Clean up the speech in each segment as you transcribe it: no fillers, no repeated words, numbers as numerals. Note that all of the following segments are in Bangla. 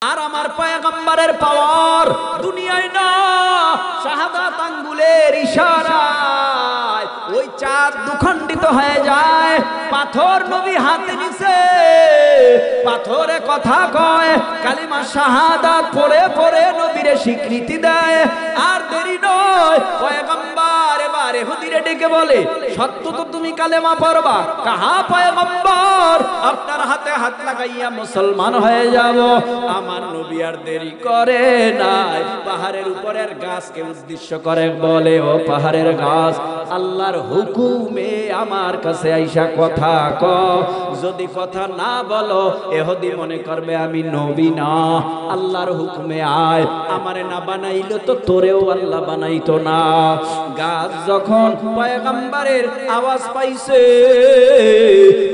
আর আমার পয়গম্বরের পাওয়ার দুনিয়ায় না, শাহাদাত আঙ্গুলের ইশারায় ওই চাঁদ দুখণ্ডিত হয়ে যায়। পাথর নবী হাতে নিছে, পাথরে কথা কয়, কালিমা শাহাদাত পড়ে পড়ে নবীরে স্বীকৃতি দেয়। আর দেরি নয়, পয়গম্বর এবার ইহুদিরে ডেকে বলে, সত্য তো তুমি কালেমা পড়বা, কাহা পয়গম্বর, আপনার হাতে হাত লাগাইয়া মুসলমান হয়ে যাব। আমার নবী আর দেরি করে নাই, পাহাড়ের উপরের গাছকে উদ্দেশ্য করে বলে, ও পাহাড়ের গাছ, আল্লাহর হুকুমে আমার কাছে আইসা কথা কও। যদি কথা না বলো, ইহুদি মনে করবে আমি নবী না। আল্লাহর হুকুমে আয়, আমারে না বানাইলো তো তোরেও আল্লাহ বানাইতো না। গাছ যখন পয়গম্বরের আওয়াজ পাইছে,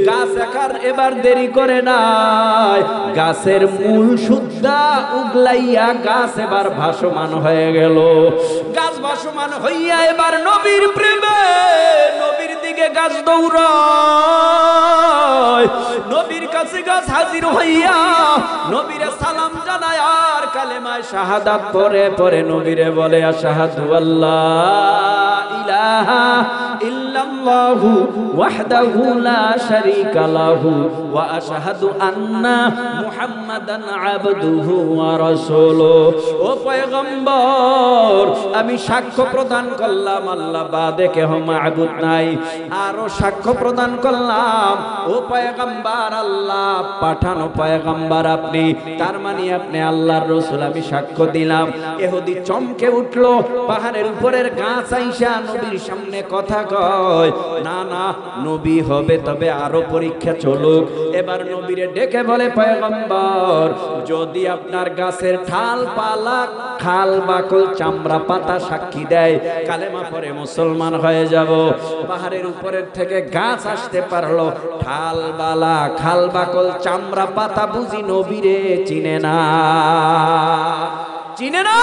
গাছ এবার দেরি করে নাই, গাছের মূল সুদ্ধা উগলাইয়া গাছ এবার ভাসমান হয়ে গেল। গাছ ভাসমান হইয়া এবার নবীর প্রেমে, নবীর দিকে গাছ দৌড়ায়। নবীর কাছে গাছ হাজির হইয়া নবীরে সালাম জানায়, আর কালেমায় শাহাদাত পড়ে পড়ে নবীরে বলে, আশহাদু আল্লাহ ইলাহা ইল্লাল্লাহু ওয়াহদাহু লা শারীকা লাহু ওয়া আশহাদু আন্না মুহাম্মাদান আবদুহু ওয়া রাসূলুহু। ও পয়গম্বর, আমি সাক্ষ্য প্রদান করলাম আল্লাহ বাদে কেহ মাবুদ নাই। আরো সাক্ষ্য প্রদান করলাম, ও পয়গম্বর, আল্লাহ পাঠানো পয়গম্বর আপনি, তার মানে আপনি আল্লাহর রাসূল। আমি সাক্ষ্য দিলাম। ইহুদি চমকে উঠলো, পাহাড়ের উপরের গাছ আইসা নবীর সামনে কথা কয়, না না, নবী হবে, তবে আরো পরীক্ষা চলুক। এবার নবীরে ডেকে বলে, পয়গম্বর, যদি আপনার গাছের ঠাল পালা খাল বাকল চামড়া পাতা সাক্ষী দেয়, কালেমা পড়ে মুসলমান হয়ে যাব। পাহাড়ের উপরের থেকে গাছ আসতে পারলো, ঠাল বালা খাল বাকল চামড়া পাতা বুঝি নবীরে চিনে না, চিনে না।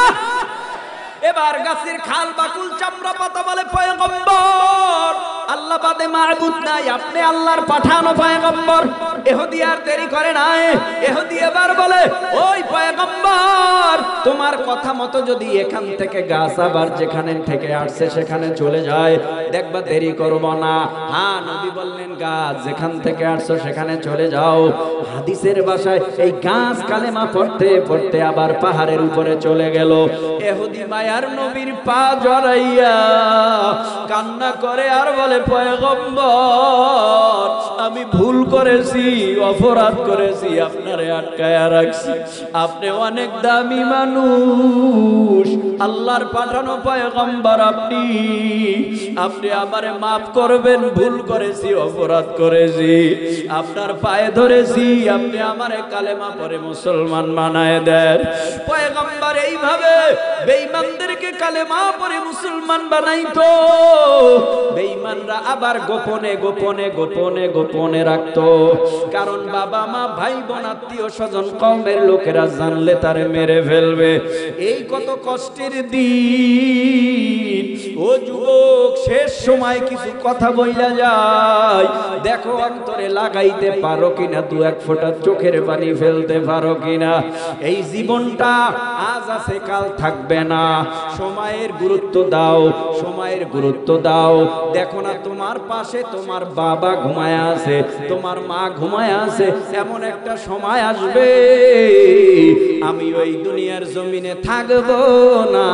এবার গাছের খাল বাকুল চামড়া পাতা বলে, পয়গম্বর, আল্লাহ বাদে মাবুদ নাই, আপনি আল্লাহর পাঠানো পয়গম্বর। ইহুদি আর দেরি করে নাই, ইহুদি এবার বলে, ওই পয়গম্বর, তোমার কথা মতো যদি এখান থেকে গাছ আবার যেখানে থেকে আসছে সেখানে চলে যায়, দেখবা দেরি করব না। হ্যাঁ, নবী বললেন, গাছ যেখান থেকে আসছো সেখানে চলে যাও। হাদিসের ভাষায় এই গাছ কালেমা পড়তে পড়তে আবার পাহাড়ের উপরে চলে গেল। ইহুদি মায়ার নবীর পা জড়াইয়া কান্না করে আর বলে, পয়গম্বর, আমি ভুল করেছি, অপরাধ করেছি, আপনারে আটকায়া রাখছি। আপনি অনেক দামি মানুষ, আল্লাহর পাঠানো পয়গম্বর আপনি, আপনি আমারে মাফ করবেন, ভুল করেছি, অপরাধ করেছি, আপনার পায়ে ধরেছি, আপনি আমারে কালেমা পড়ে মুসলমান বানায় দেন। পয়গম্বর এইভাবে বেঈমানদেরকে কালেমা পড়ে মুসলমান বানাইতো। বেঈমানরা আবার গোপনে গোপনে গোপনে গোপনে রাখতো, কারণ বাবা মা ভাই বোন আত্মীয় স্বজন কওমের লোকেরা জানলে তারে মেরে ফেলবে। এই কত কষ্টের দিন। ও যুবক, শেষ সময় কিছু কথা বইলা যায়, দেখো অন্তরে লাগাইতে পারো কিনা, দু এক ফোঁটা চোখের পানি ফেলতে পারো কিনা। এই জীবনটা আজ আছে, কাল থাকবে না। সময়ের গুরুত্ব দাও, সময়ের গুরুত্ব দাও। দেখো না, তোমার পাশে তোমার বাবা ঘুমায় আছে, তোমার মা ঘুমায় আছে, এমন একটা সময় আসবে আমি ওই দুনিয়ার জমিনে থাকবো না।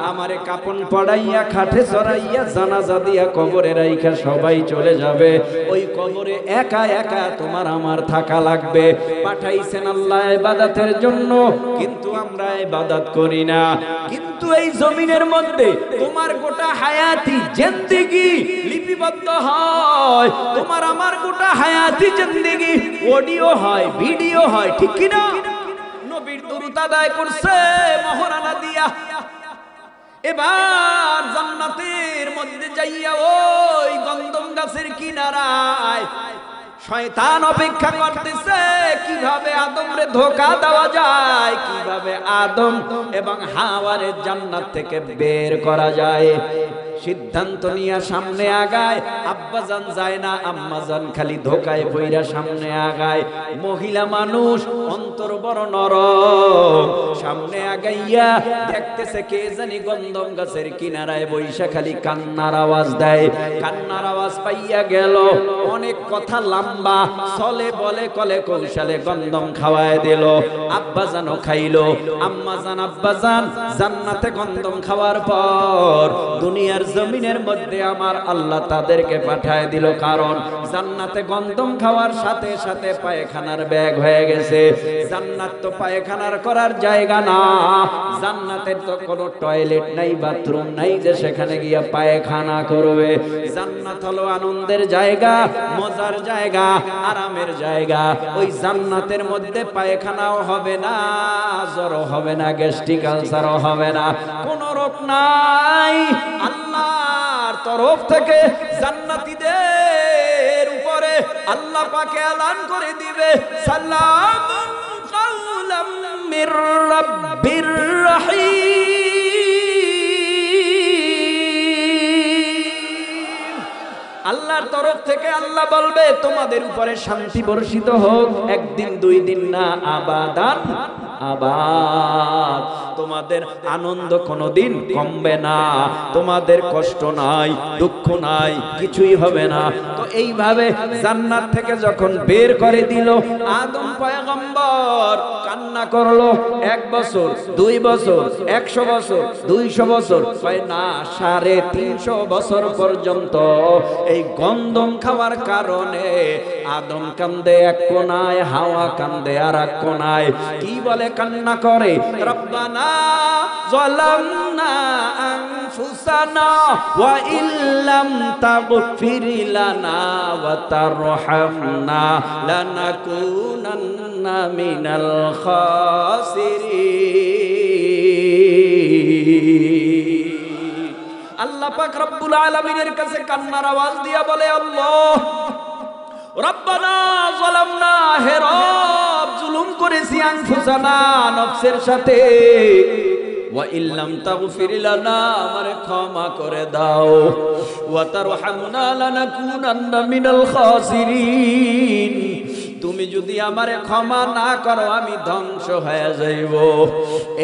আমারে কাপন পড়াইয়া খাটে চড়াইয়া জানাজা দিয়া কবরে রাইখা সবাই চলে যাবে। ওই কবরে একা একা তোমার আমার থাকা লাগবে। পাঠাইছেন আল্লাহ ইবাদতের জন্য, কিন্তু আমরা ইবাদত করি না। কিন্তু এই জমিনের মধ্যে তোমার গোটা হায়াতি জিন্দেগি লিপিবদ্ধ হয়, তোমার আমার গোটা হায়াতি জিন্দেগি অডিও হয়, ভিডিও হয়, ঠিক কি না? নবীর দুরূদ আদায় করছে মহরানা দিয়া। এবার জান্নাতের মধ্যে যাইয়া ওই গন্ধম গাছের কিনারায় শয়তান অপেক্ষা করতেছে, কিভাবে আদমরে ধোঁকা দেওয়া যায়, কিভাবে আদম এবং হাওয়ারে জান্নাত থেকে বের করা যায়। সিদ্ধান্ত নিয়ে সামনে আগায়। আব্বাজান যায় না, আম্মাজান খালি ধোকায় পইরা সামনে আগায়। মহিলা মানুষ, অন্তর বড় নরম, সামনে আগাইয়া দেখতেছে কে জানি গন্ধম গাছের কিনারায় বইসা খালি কান্নার আওয়াজ দেয়। কান্নার আওয়াজ পাইয়া গেল, অনেক কথা লম্বা, চলে বলে কলে কৌশলে গন্ধম খাওয়ায় দিল। আব্বাজানও খাইলো। আম্মাজান আব্বাজান জান্নাতে গন্ধম খাওয়ার পর দুনিয়ার জমিনের মধ্যে আমার আল্লাহ তাদেরকে পাঠায় দিল, কারণ জান্নাতে গন্ধম খাওয়ার সাথে সাথে পায়খানার ব্যাগ হয়ে গেছে। জান্নাত তো পায়খানার করার জায়গা না, জান্নাতের তো কোনো টয়লেট নাই, বাথরুম নাই যে সেখানে গিয়া পায়খানা করবে। জান্নাত হলো আনন্দের জায়গা, মজার জায়গা, আরামের জায়গা। ওই জান্নাতের মধ্যে পায়খানাও হবে না, জ্বরও হবে না, গ্যাস্ট্রিক আলসারও হবে না, কোনো রোগ নাই। আল্লাহর তরফ থেকে জান্নাতীদের উপরে আল্লাহ পাকে এলান করে দিবে, সালামুন কাওলাম মির রাব্বির রহিম। আল্লাহর তরফ থেকে আল্লাহ বলবে তোমাদের উপরে শান্তি বর্ষিত হোক, একদিন দুই দিন না, আবাদান আবাদ। তোমাদের আনন্দ কোনোদিন কমবে না, তোমাদের কষ্ট নাই, দুঃখ নাই, কিছুই হবে না। তো এইভাবে জান্নাত থেকে যখন বের করে দিল, আদম পয়গম্বর কান্না করলো। 1 বছর, 2 বছর, 100 বছর, 200 বছর, কয় না, 350 বছর পর্যন্ত এই গন্ধম খাওয়ার কারণে আদম কান্দে এক কোনায়, হাওয়া কান্দে আর এক কোনায়। কি বলে কান্না করে, রব্বানা যালামনা আনফুসানা ওয়া ইল্লাম তাগফির লানা ওয়া তারহামনা লানাকুনান্না মিনাল খাসিরিন। আল্লাহ পাক রব্বুল আলামিনের কাছে কান্নার আওয়াজ দিয়া বলে, আল্লাহ রব্বানা যালামনা, হে রব জুলুম করেছি, আনফুসানা নফসের সাথে, ওয়া ইল্লাম তাগফির লানা, আমারে ক্ষমা করে দাও, ওয়া তারহামনা লানাকুনান্না মিনাল খাসিরিন, তুমি যদি আমারে ক্ষমা না করো আমি ধ্বংস হয়ে যাইব।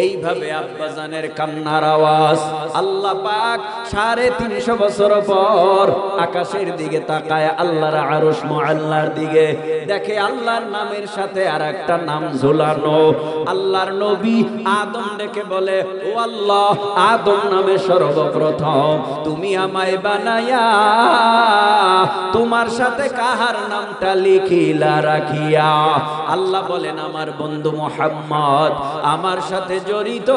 এইভাবে আব্বাজানের কান্নার আওয়াজ। আল্লাহ পাক 350 বছর পর আকাশের দিকে তাকায়, আল্লাহর আরশ মুআল্লার দিকে দেখে আল্লাহর নামের সাথে আর একটা নাম ঝুলানো। আল্লাহর নবী আদম ডেকে বলে, ও আল্লাহ, আদম নামে সর্বপ্রথম তুমি আমায় বানায়া তোমার সাথে কাহার নামটা লিখিলা রাখিয়া? আল্লাহ বলেন, আমার বন্ধু মুহাম্মদ আমার সাথে জড়িত,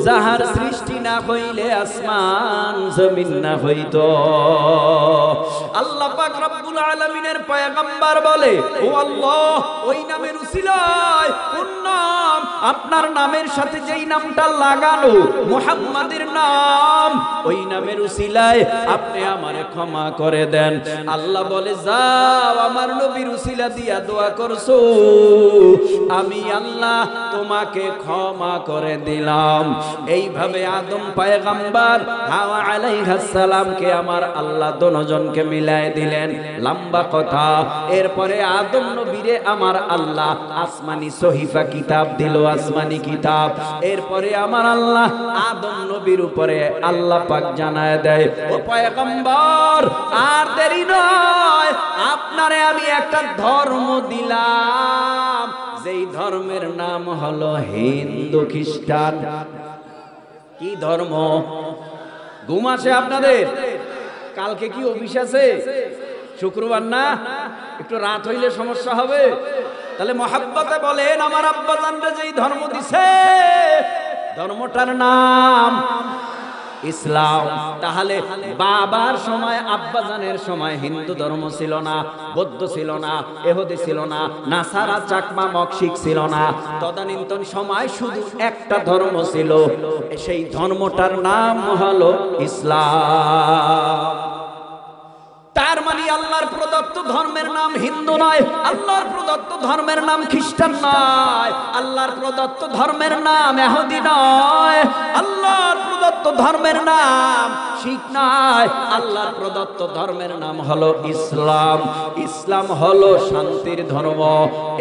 যাহার সৃষ্টি না হইলে আসমান জমিন না হইতো। আল্লাহ পাক রব্বুল আলামিনের পয়গম্বর বলে, ও আল্লাহ, ওই নামের উসিলায়, কোন নাম? আপনার নামের সাথে যেই নামটা লাগানো মুহাম্মাদের নাম, ওই নামের উসিলায় আপনি আমারে ক্ষমা করে দেন। আল্লাহ বলে, যাও আমার নবীর উসিলা দিয়া দোয়া করছো, আমি আল্লাহ তোমাকে ক্ষমা করে দিলাম। এইভাবে আদম পয়গম্বর হাওয়া আলাইহিস সালামকে আমার আল্লাহ দুজনকে মিলায় দিলেন। লম্বা কথা। এরপরে আদম নবীরে আমার আল্লাহ আসমানি সহিফা কিতাব দিল, আসমানি কিতাব। এরপরে আমার আল্লাহ আদম নবীর উপরে আল্লাহ পাক জানায় দেয়, ও পয়গম্বর, আর দেরি নয়, আপনারে আমি একটা ধর্ম দিলাম, যেই ধর্মের নাম হলো হিন্দু খ্রিস্টান। কি ধর্ম? ঘুম আসে আপনাদের? কালকে কি অফিস আছে? শুক্রবার না? একটু রাত হইলে সমস্যা হবে। তাহলে মহাব্বতে বলেন, আমার আব্বাজানরা যেই ধর্ম দিছে, ধর্মটার নাম ইসলাম। তাহলে বাবার সময়, আব্বাজানের সময় হিন্দু ধর্ম ছিল না, বৌদ্ধ ছিল না, এহুদি ছিল না, নাসারা, চাকমা, মক্সিক ছিল না। তদানীন্তন সময় শুধু একটা ধর্ম ছিল, সেই ধর্মটার নাম হলো ইসলাম। তার মানে আল্লাহর প্রদত্ত ধর্মের নাম হিন্দু নয়, আল্লাহর প্রদত্ত ধর্মের নাম খ্রিস্টান নয়, আল্লাহর প্রদত্ত ধর্মের নাম ইহুদি নয়, আল্লাহর প্রদত্ত প্রদত্ত ধর্মের নাম শিখ নয়, আল্লাহর প্রদত্ত ধর্মের নাম হলো ইসলাম। ইসলাম হলো শান্তির ধর্ম।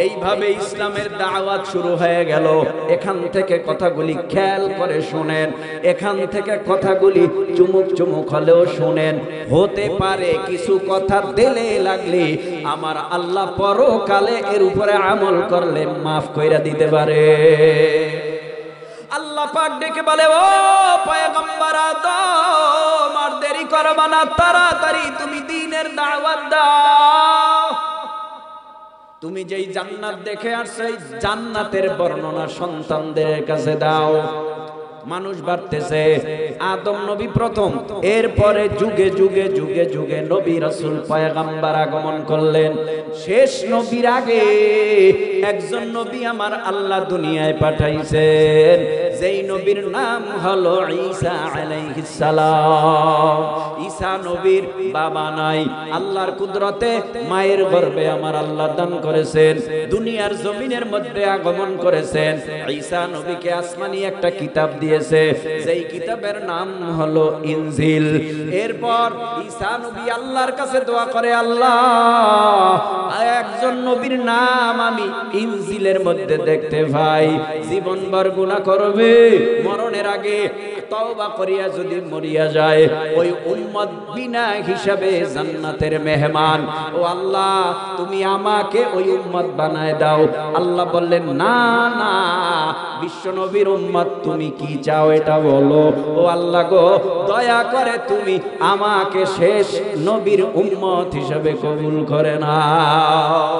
এইভাবে ইসলামের দাওয়াত শুরু হয়ে গেল। এখান থেকে কথাগুলি খেয়াল করে শুনেন, এখান থেকে কথাগুলি চুমুক চুমুক হলেও শুনেন। হতে পারে কিছু কথা দিলে লাগলে আমার আল্লাহ পরকালে এর উপরে আমল করলে মাফ কইরা দিতে পারে। আল্লাহ পাক ডেকে বলে, ও পয়গম্বর আদম, আর দেরি করবা না, তাড়াতাড়ি তুমি দ্বীনের দাওয়াত দাও। তুমি যেই জান্নাত দেখে আসছো এই জান্নাতের বর্ণনা সন্তানদের কাছে দাও। মানুষ বাড়তেছে, আদম নবী প্রথম, এরপরে যুগে যুগে যুগে যুগে নবী রাসূল পয়গম্বর আগমন করলেন। শেষ নবীর আগে একজন নবী আমার আল্লাহ দুনিয়ায় পাঠাইছেন, যেই নবীর নাম হলো ঈসা আলাইহিস সালাম। ঈসা নবীর বাবা নাই, আল্লাহর কুদরতে মায়ের গর্ভে আমার আল্লাহ দান করেছেন, দুনিয়ার জমিনের মধ্যে আগমন করেছেন। ঈসা নবীকে আসমানি একটা কিতাব দিয়ে যেই কিতাবের নাম হলো ইনজিল। এরপর ঈসা নবী আল্লাহর কাছে দোয়া করে, আল্লাহ একজন নবীর নাম আমি ইনজিলের মধ্যে দেখতে পাই, জীবনভর গুনাহ করবে, মরণের আগে তওবা করিয়া যদি মরিয়া যায় ওই উম্মত বিনা হিসাবে জান্নাতের মেহমান। ও আল্লাহ তুমি আমাকে ওই উম্মত বানায় দাও। আল্লাহ বললেন, না না, বিশ্ব নবীর উম্মত তুমি কি চাও এটা বলো। ও আল্লাহ গো, দয়া করে তুমি আমাকে শেষ নবীর উম্মত হিসেবে কবুল করে নাও।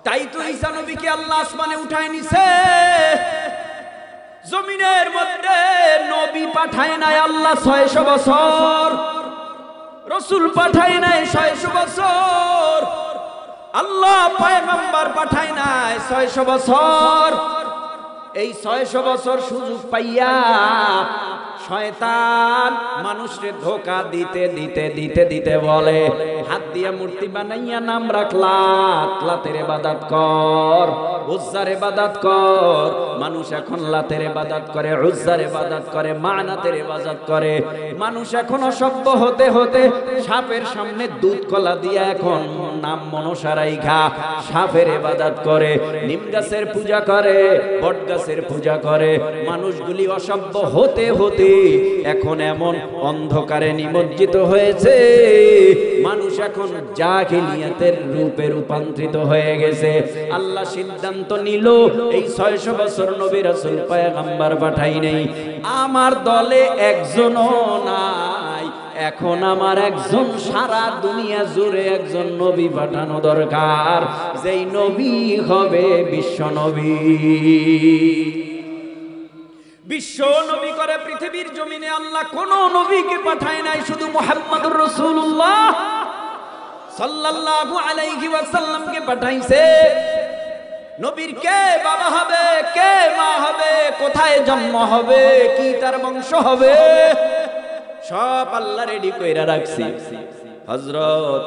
তাই তো ঈসা নবীকে আল্লাহ আসমানে উঠায় নিছে। জমিনের মধ্যে নবী পাঠায় নাই আল্লাহ 600 বছর, রাসূল পাঠায় নাই 600 বছর, আল্লাহ পয়গম্বর পাঠায় নাই 600 বছর। এই 600 বছর সুযোগ পাইয়া শয়তান মানুষকে ধোঁকা দিতে দিতে দিতে দিতে বলে, হাত দিয়া মূর্তি বানাইয়া নাম রাখলা, লাতের ইবাদত কর, উজ্জার ইবাদত কর। মানুষ এখন লাতের ইবাদত করে, উজ্জার ইবাদত করে, মানাতের ইবাদত করে। মানুষ এখন অসভ্য হতে হতে সাপের সামনে দুধ কলা দিয়া এখন নাম মনসা রাইখা সাপের ইবাদত করে, নিম গাছের পূজা করে, বট গাছের পূজা করে। মানুষগুলি অসভ্য হতে হতে এখন এমন অন্ধকারে নিমজ্জিত হয়েছে, মানুষ এখন জাহিলিয়াতের রূপে রূপান্তরিত হয়ে গেছে। আল্লাহ সিদ্ধান্ত নিল এই 600 বছর নবী রাসূল পয়গম্বর পাঠাই নেই, আমার দলে একজনও নাই, এখন আমার একজন সারা দুনিয়া জুড়ে একজন নবী পাঠানো দরকার, যেই নবী হবে বিশ্ব নবী। বিশ্ব নবী করে পৃথিবীর জমিনে আল্লাহ কোন নবীকে পাঠায় নাই, শুধু মুহাম্মদুর রাসূলুল্লাহ সাল্লাল্লাহু আলাইহি ওয়াসাল্লামকে পাঠাইছে। নবীর কে বাবা হবে, কে মা হবে, কোথায় জন্ম হবে, কি তার বংশ হবে, সব আল্লাহ রেডি কইরা রাখছি। হযরত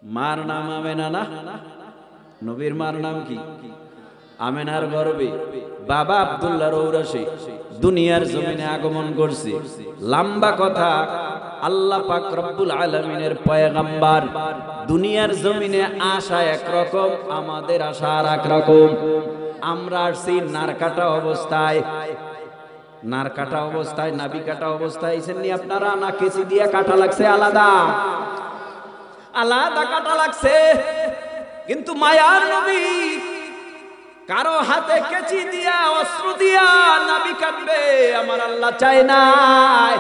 মার নাম আমেনা না, নবীর মার নাম কি? আমেনার গর্ভে বাবা আব্দুল্লাহ রৌরাসী দুনিয়ার জমিনে আগমন করছে। লম্বা কথা, আল্লাহ পাক রব্বুল আলামিনের পয়গম্বর দুনিয়ার জমিনে আসা একরকম, আমাদের আশা আর একরকম। আমরা আসছি নারকাটা অবস্থায়, নারকাটা অবস্থায়, নাবি কাটা অবস্থায় আইছেননি আপনারা, না কেচি দিয়া কাটা লাগছে? আলাদা আলাদা কাটা লাগছে। কিন্তু মায়ার নবী কারো হাতে কেচি দিয়া অস্ত্র দিয়া নাবি কাটবে আমার আল্লাহ চায় নাই।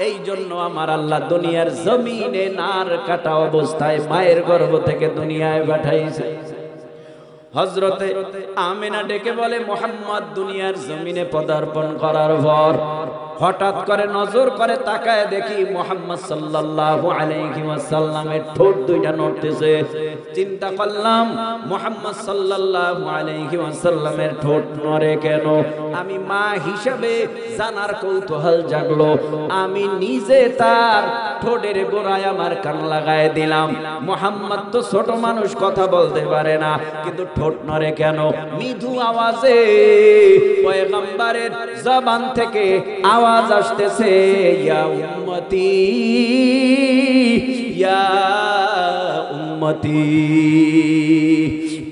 এই জন্য আমার আল্লাহ দুনিয়ার জমিনে নার কাটা অবস্থায় মায়ের গর্ভ থেকে দুনিয়ায় পাঠাইছে। হযরতে আমেনা ডেকে বলে, মুহাম্মদ দুনিয়ার জমিনে পদার্পণ করার পর হঠাৎ করে নজর করে তাকায় দেখি মুহাম্মদ সাল্লাল্লাহু আলাইহি ওয়াসাল্লামের ঠোঁট দুইটা নড়তেছে। চিন্তা করলাম মুহাম্মদ সাল্লাল্লাহু আলাইহি ওয়াসাল্লামের ঠোঁট নড়ে কেন? আমি মা হিসেবে জানার কৌতূহল জাগলো। আমি নিজে তার ঠোঁটের গোড়ায় আমার কান লাগায় দিলাম। মুহাম্মদ তো ছোট মানুষ, কথা বলতে পারে না, কিন্তু ঠোঁট নড়ে কেন? মৃদু আওয়াজে পয়গম্বরের জবান থেকে আওয়াজ আসতেছে, ইয়া উম্মতি, ইয়া উম্মতি।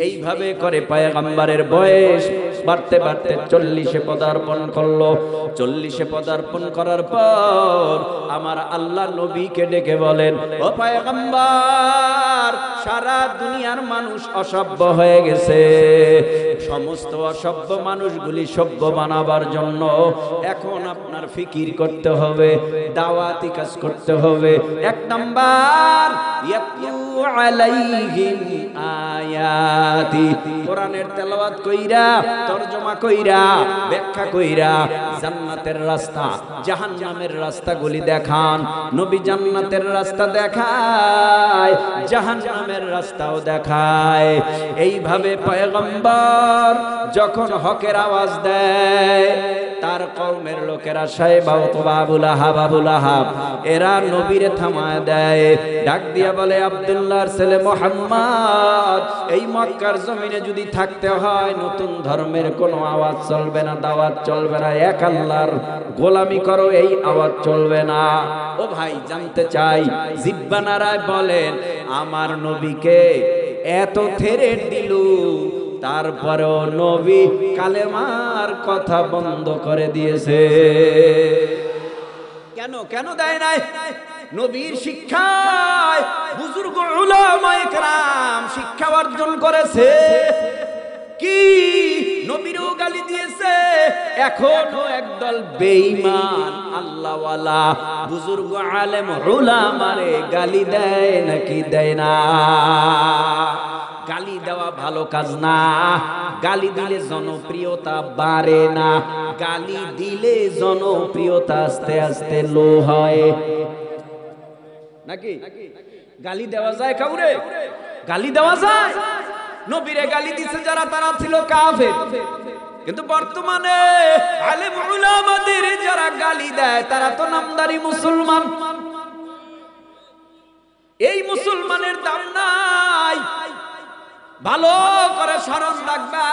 এইভাবে করে পয়গম্বরের বয়স বাড়তে বাড়তে 40-এ পদার্পণ করলো। 40-এ পদার্পণ করার পর আমার আল্লাহ নবীকে ডেকে বলেন, ও পয়গম্বর, সারা দুনিয়ার মানুষ অসভ্য হয়ে গেছে। সমস্ত অসভ্য মানুষগুলি সভ্য বানাবার জন্য এখন আপনার ফিকির করতে হবে, দাওয়াতি কাজ করতে হবে। 1 নাম্বার, ইয়াতলু আলাইহিম আয়াতি, কোরআনের তেলাওয়াত কইরা, তরজমা কইরা, ব্যাখ্যা কইরা জান্নাতের রাস্তা জাহান্নামের রাস্তাগুলি দেখান। নবী জান্নাতের রাস্তা দেখায়, জাহান্নামের রাস্তাও দেখায়। এইভাবে পয়গম্বর যখন হকের আওয়াজ দেয়, তার কওমের লোকেরা সাহেবা অথবা আবুল আহাব এরা নবীরে থামায় দেয়। ডাক দিয়া বলে, আব্দুল্লাহর ছেলে মুহাম্মদ, এই মক্কার জমিনে যদি থাকতে হয় নতুন ধর্মের কোনো আওয়াজ চলবে না, দাওয়াত চলবে না, এক আল্লাহর গোলামি করো, এই আওয়াজ চলবে না। ও ভাই, জানতে চাই, জিহ্বা নাড়ায় বলেন, আমার নবীকে এত থেরেট দিল, তারপরেও নবী কালেমার কথা বন্ধ করে দিয়েছে। কেন কেন দেয় নাই? নবীর শিক্ষায় বুজুর্গ উলামায়ে কেরাম শিক্ষা অর্জন করেছে। কি নবীরও গালি দিয়েছে, এখনো একদল বেঈমান আল্লাহওয়ালা বুজুর্গ আলেম উলামারে গালি দেয় নাকি দেয় না? গালি দেওয়া ভালো কাজ না। গালি দিলে জনপ্রিয়তা বাড়ে না, গালি দিলে জনপ্রিয়তা আস্তে আস্তে লো হয়। নাকি গালি দেওয়া যায় কাউরে? গালি দেওয়া যায়। নবীরে গালি দিছে যারা, তারা ছিল কাফের। কিন্তু বর্তমানে আলেম উলামাদের যারা গালি দেয়, তারা তো নামদারি মুসলমান। এই মুসলমানের দাম নাই। ভালো করে স্মরণ রাখবা।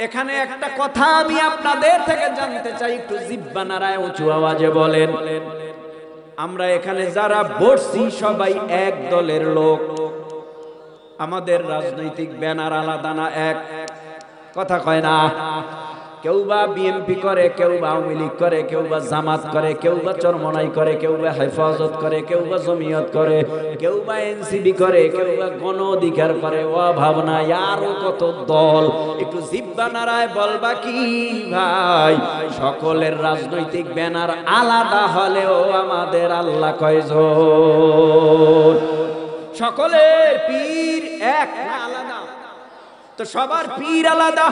এখানে একটা কথা আমি আপনাদের থেকে জানতে চাই, একটু জিহ্বা নাড়ায় উঁচু আওয়াজে বলেন। আমরা এখানে যারা বসছি সবাই এক দলের লোক। আমাদের রাজনৈতিক ব্যানার আলাদা না, এক কথা কয় না। কেউ বা বিএনপি করে, কেউ বা আওয়ামী লীগ করে, কেউ বা জামাত করে, কেউ বা চরমনাই করে, কেউ বা হেফাজত করে, কেউ বা জমিয়ত করে, কেউ বা এনসিবি করে, কেউ বা গণ অধিকার করে। ও ভাবনা, আরো কত দল। একটু জিহ্বা নাড়ায় বলবা কি ভাই, সকলের রাজনৈতিক ব্যানার আলাদা হলেও আমাদের আল্লাহ কয়জন? সকলের পীর এক না আলাদা? তো সবার পীর আলাদা,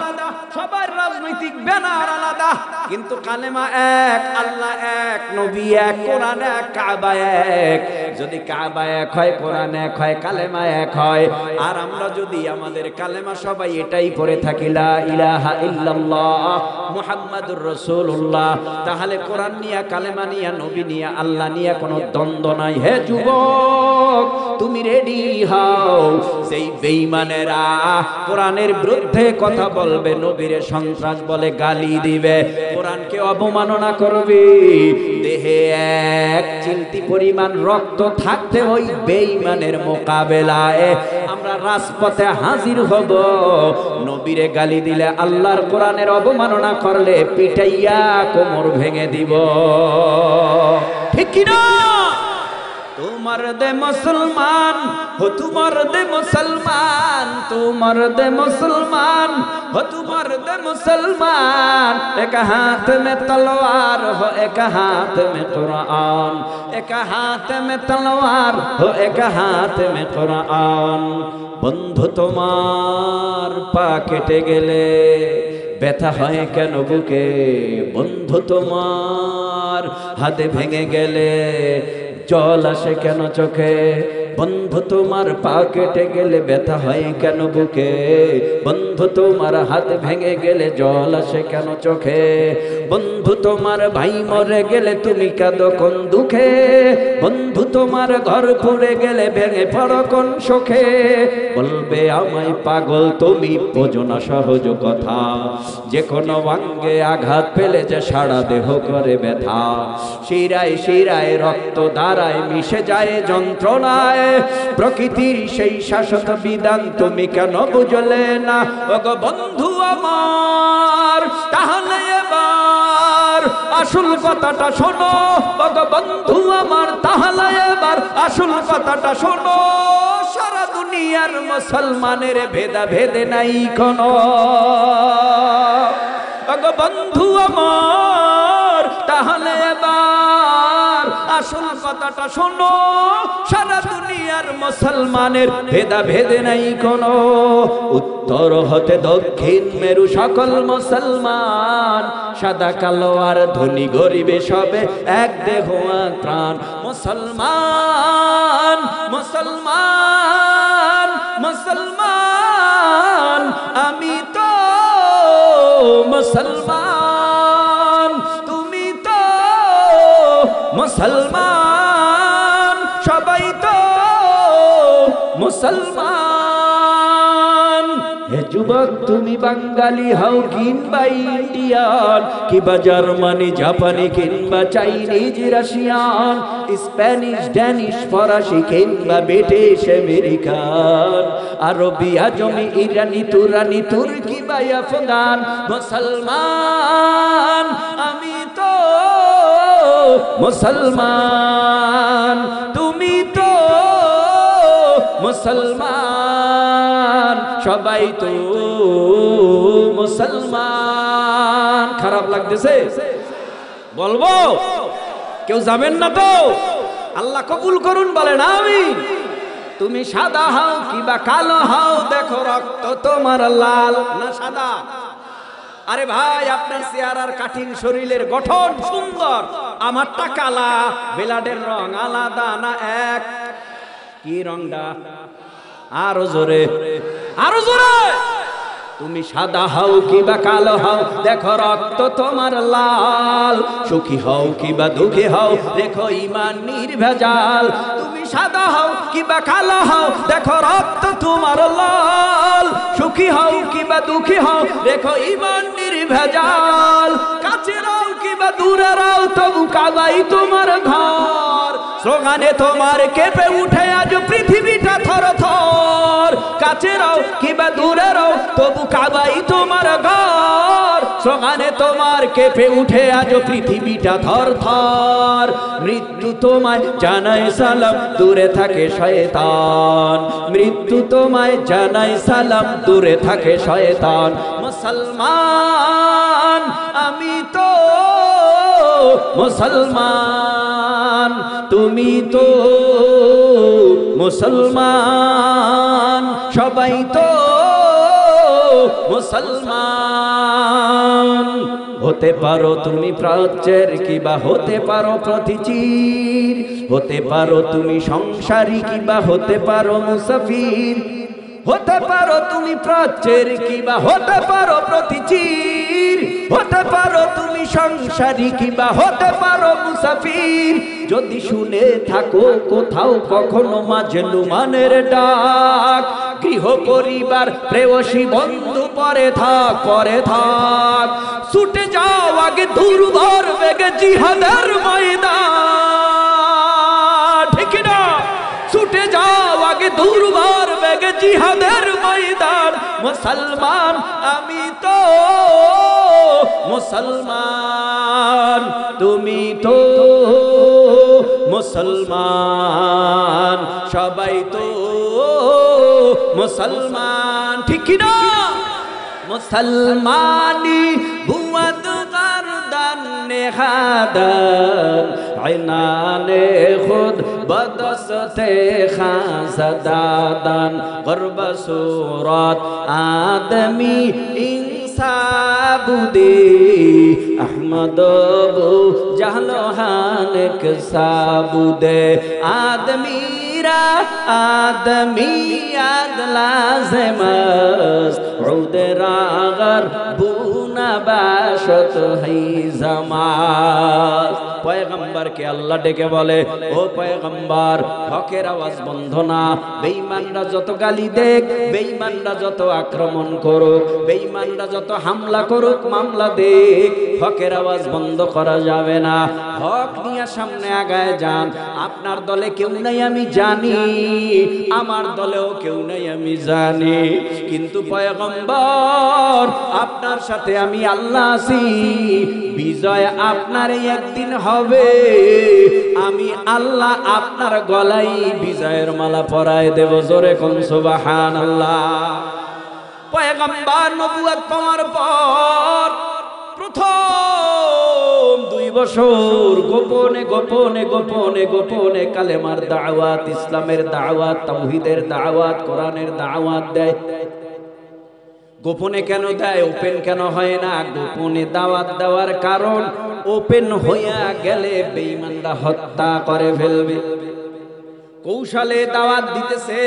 সবার রাজনৈতিক ব্যানার আলাদা, কিন্তু কালেমা এক, আল্লাহ এক, নবী এক, কোরআন এক, কাবা এক। যদি কাবা এক হয়, কোরআন এক হয়, কালেমা এক হয়। আর আমরা যদি আমাদের কালেমা সবাই এটাই পড়ে থাকি, লা ইলাহা ইল্লাল্লাহ মুহাম্মাদুর রাসূলুল্লাহ, তাহলে কোরআন নিয়া, কালেমা নিয়া, নবী নিয়া, আল্লাহ নিয়া কোনো দ্বন্দ্ব নাই। হে যুবক, তুমি রেডি হও। সেই বেঈমানেরা কোরআনের বিরুদ্ধে কথা বলবে, নবীরে সন্ত্রাস বলে গালি দিবে, কোরআনকে অবমাননা করবে, দেহে এক চিলতি পরিমাণ রক্ত থাকতে ওই বেঈমানের মোকাবেলায় আমরা রাজপথে হাজির হব। নবীরে গালি দিলে, আল্লাহর কোরআনের অবমাননা করলে পিটাইয়া কোমর ভেঙে দিব। ঠিক কি না? তোমার দে মুসলমান हो, তোমার দে মুসলমান, তোমার দে মুসলমান हो, তোমার দে মুসলমান। एक हाथ में तलवार हो, एक हाथ में कुरान, एक हाथ में तलवार हो, एक हाथ में कुरान। বন্ধু তোমার পা কেটে গেলে ব্যথা হয় কেন বুকে? বন্ধু তোমার হাতে ভেঙে গেলে জল আসে কেন চোখে? বন্ধু তোমার পা কেটে গেলে ব্যথা হয় কেন বুকে? বন্ধু তোমার হাত ভেঙে গেলে জল আসে কেন চোখে? বন্ধু তোমার ভাই মরে গেলে তুমি কাঁদো কোন দুঃখে? বন্ধু তোমার ঘর পুড়ে গেলে ভেঙে পড়ো কোন শোকে? বলবে আমায় পাগল তুমি, বোঝো না সহজ কথা, যে কোনো অঙ্গে আঘাত পেলে যে সারা দেহ করে ব্যথা। শিরায় শিরায় রক্ত ধারায় মিশে যায় যন্ত্রণায়, প্রকৃতির সেই শাশ্বত বিধান তুমি কেন বুঝলে না? ওগো বন্ধু আমার, তাহলে এবার আসল কথাটা শোনো। ওগো বন্ধু আমার, তাহলে এবার আসল কথাটা শোনো। সারা দুনিয়ার মুসলমানের ভেদা ভেদে নাই কোনো। ওগো বন্ধু আমার, তাহলে এবার আসল কথাটা শোনো। সারা দুনিয়ার মুসলমানের ভেদা ভেদে নাই কোনো। উত্তর হতে দক্ষিণ মেরু সকল মুসলমান, সাদা কালো আর ধনী গরিবে সবে এক দেহ এক প্রাণ। মুসলমান মুসলমান মুসলমান, আমি তো মুসলমান, তুমি তো মুসলমান, সবাই তো মুসলমান। হে যুবক, তুমি বাঙালি হও কিংবা ইন্ডিয়ান, কিংবা জার্মানি জাপানি কিংবা চাইনিজ রাশিয়ান, স্প্যানিশ ড্যানিশ ফরাসি কিংবা ব্রিটিশ আমেরিকান, আরবি আজমি ইরানি তুরানি তুর্কি বা আফগান, মুসলমান আমি তো মুসলমান, তুমি তো মুসলমান, সবাই তো মুসলমান। খারাপ লাগতেছে বলবো? কেউ যাবেন না তো? আল্লাহ কবুল করুন বলেন আমিন। তুমি সাদা হও কিবা কালো হও, দেখো রক্ত তোমার লাল না সাদা। আরে ভাই, আপনার চেহারার কাঠিন শরীরের গঠন সুন্দর, আমারটা কালা, বেলাডের রং আলাদা না এক? কি রংটা? আরো জোরে, আরো জোরে। তুমি সাদা হও কিবা কালো হও, দেখো রক্ত তোমার লাল। সুখী হও কিবা দুঃখী হও, দেখো ঈমান নির্ভেজাল। তুমি সাদা হও কিবা কালো হও, দেখো রক্ত তোমার লাল। সুখী হও কিবা দুঃখী হও, দেখো ঈমান নির্ভেজাল। কাছে রও কিবা দূরে রও, তবু কাবাই তোমার ঘর। স্লোগানে তোমার কেঁপে উঠে আজ পৃথিবীটা থরথর। কাছে রও কিবা দূরে রও, তবু কাবাই তোমার ঘর। স্লোগানে তোমার কেঁপে উঠে আজ পৃথিবীটা থরথর। মৃত্যু তোমায় জানাই সালাম, দূরে থাকে শয়তান। মৃত্যু তোমায় জানাই সালাম, দূরে থাকে শয়তান। মুসলমান আমি তো মুসলমান, তুমি তো মুসলমান, সবাই তো মুসলমান। হতে পারো তুমি প্রাচ্যের কিবা হতে পারো প্রতিচির, হতে পারো তুমি সংসারী কিবা হতে পারো মুসাফির। হতে পারো তুমি প্রাচ্যের কিবা হতে পারো প্রতিচির, হতে পারো তুমি সংসারী কিবা হতে পারো মুসাফির। যদি শুনে থাকো কোথাও কখনো মাজলুমানের ডাক, গৃহ পরিবার প্রেয়সী বন্ধু পরে থাক, পরে থাক। ছুটে যাও আগে দুর্ধর বেগে জিহাদের ময়দান, ঠিক না? ছুটে যাও আগে দুর্ধর বেগে জিহাদের ময়দান। মুসলমান আমি তো মুসলমান, তুমি তো মুসলমান, সবাই তো মুসলমান, ঠিক না? মুসলমানি বুয়াদ গারদান নেহাদান, আইনানে খুদ বদস্তে খাসদাদান। গর্ব সুরত আদমি ইনসান সাবুদে আহমদ বো জাহলো হানক সাবুদে আদমিরা আদমিয়াত লাজমস উদরাগর বুনা বাশত হাই জামাস। পয়গম্বরকে আল্লাহ ডেকে বলে, ও পয়গম্বর, হকের আওয়াজ বন্ধ না। বেঈমানরা যত গালি দেখ, বেঈমানরা যত আক্রমণ করুক, বেঈমানরা যত হামলা করুক, মামলা দেখ, হকের আওয়াজ বন্ধ করা যাবে না। হক নিয়ে সামনে আগায় যান। আপনার দলে কেউ নাই আমি জানি, আমার দলেও কেউ নাই আমি জানি, কিন্তু পয়গম্বর আপনার সাথে আমি আল্লাহ আছি। বিজয় আপনার একদিন হবে, আমি আল্লাহ আপনার গলায় বিজয়ের মালা পরায় দেব। জোরে কোন সুবহানাল্লাহ। পয়গম্বর নবুয়ত পাওয়ার পর প্রথম 2 বছর গোপনে গোপনে গোপনে গোপনে কালেমার দাওয়াত, ইসলামের দাওয়াত, তাওহীদের দাওয়াত, কোরআনের দাওয়াত দেয়। গোপনে কেন দেয়, ওপেন কেন হয় না? গোপনে দাওয়াত দেওয়ার কারণ, ওপেন হইয়া গেলে বেঈমানরা হত্যা করে ফেলবে। কৌশলে দাওয়াত দিতেছে।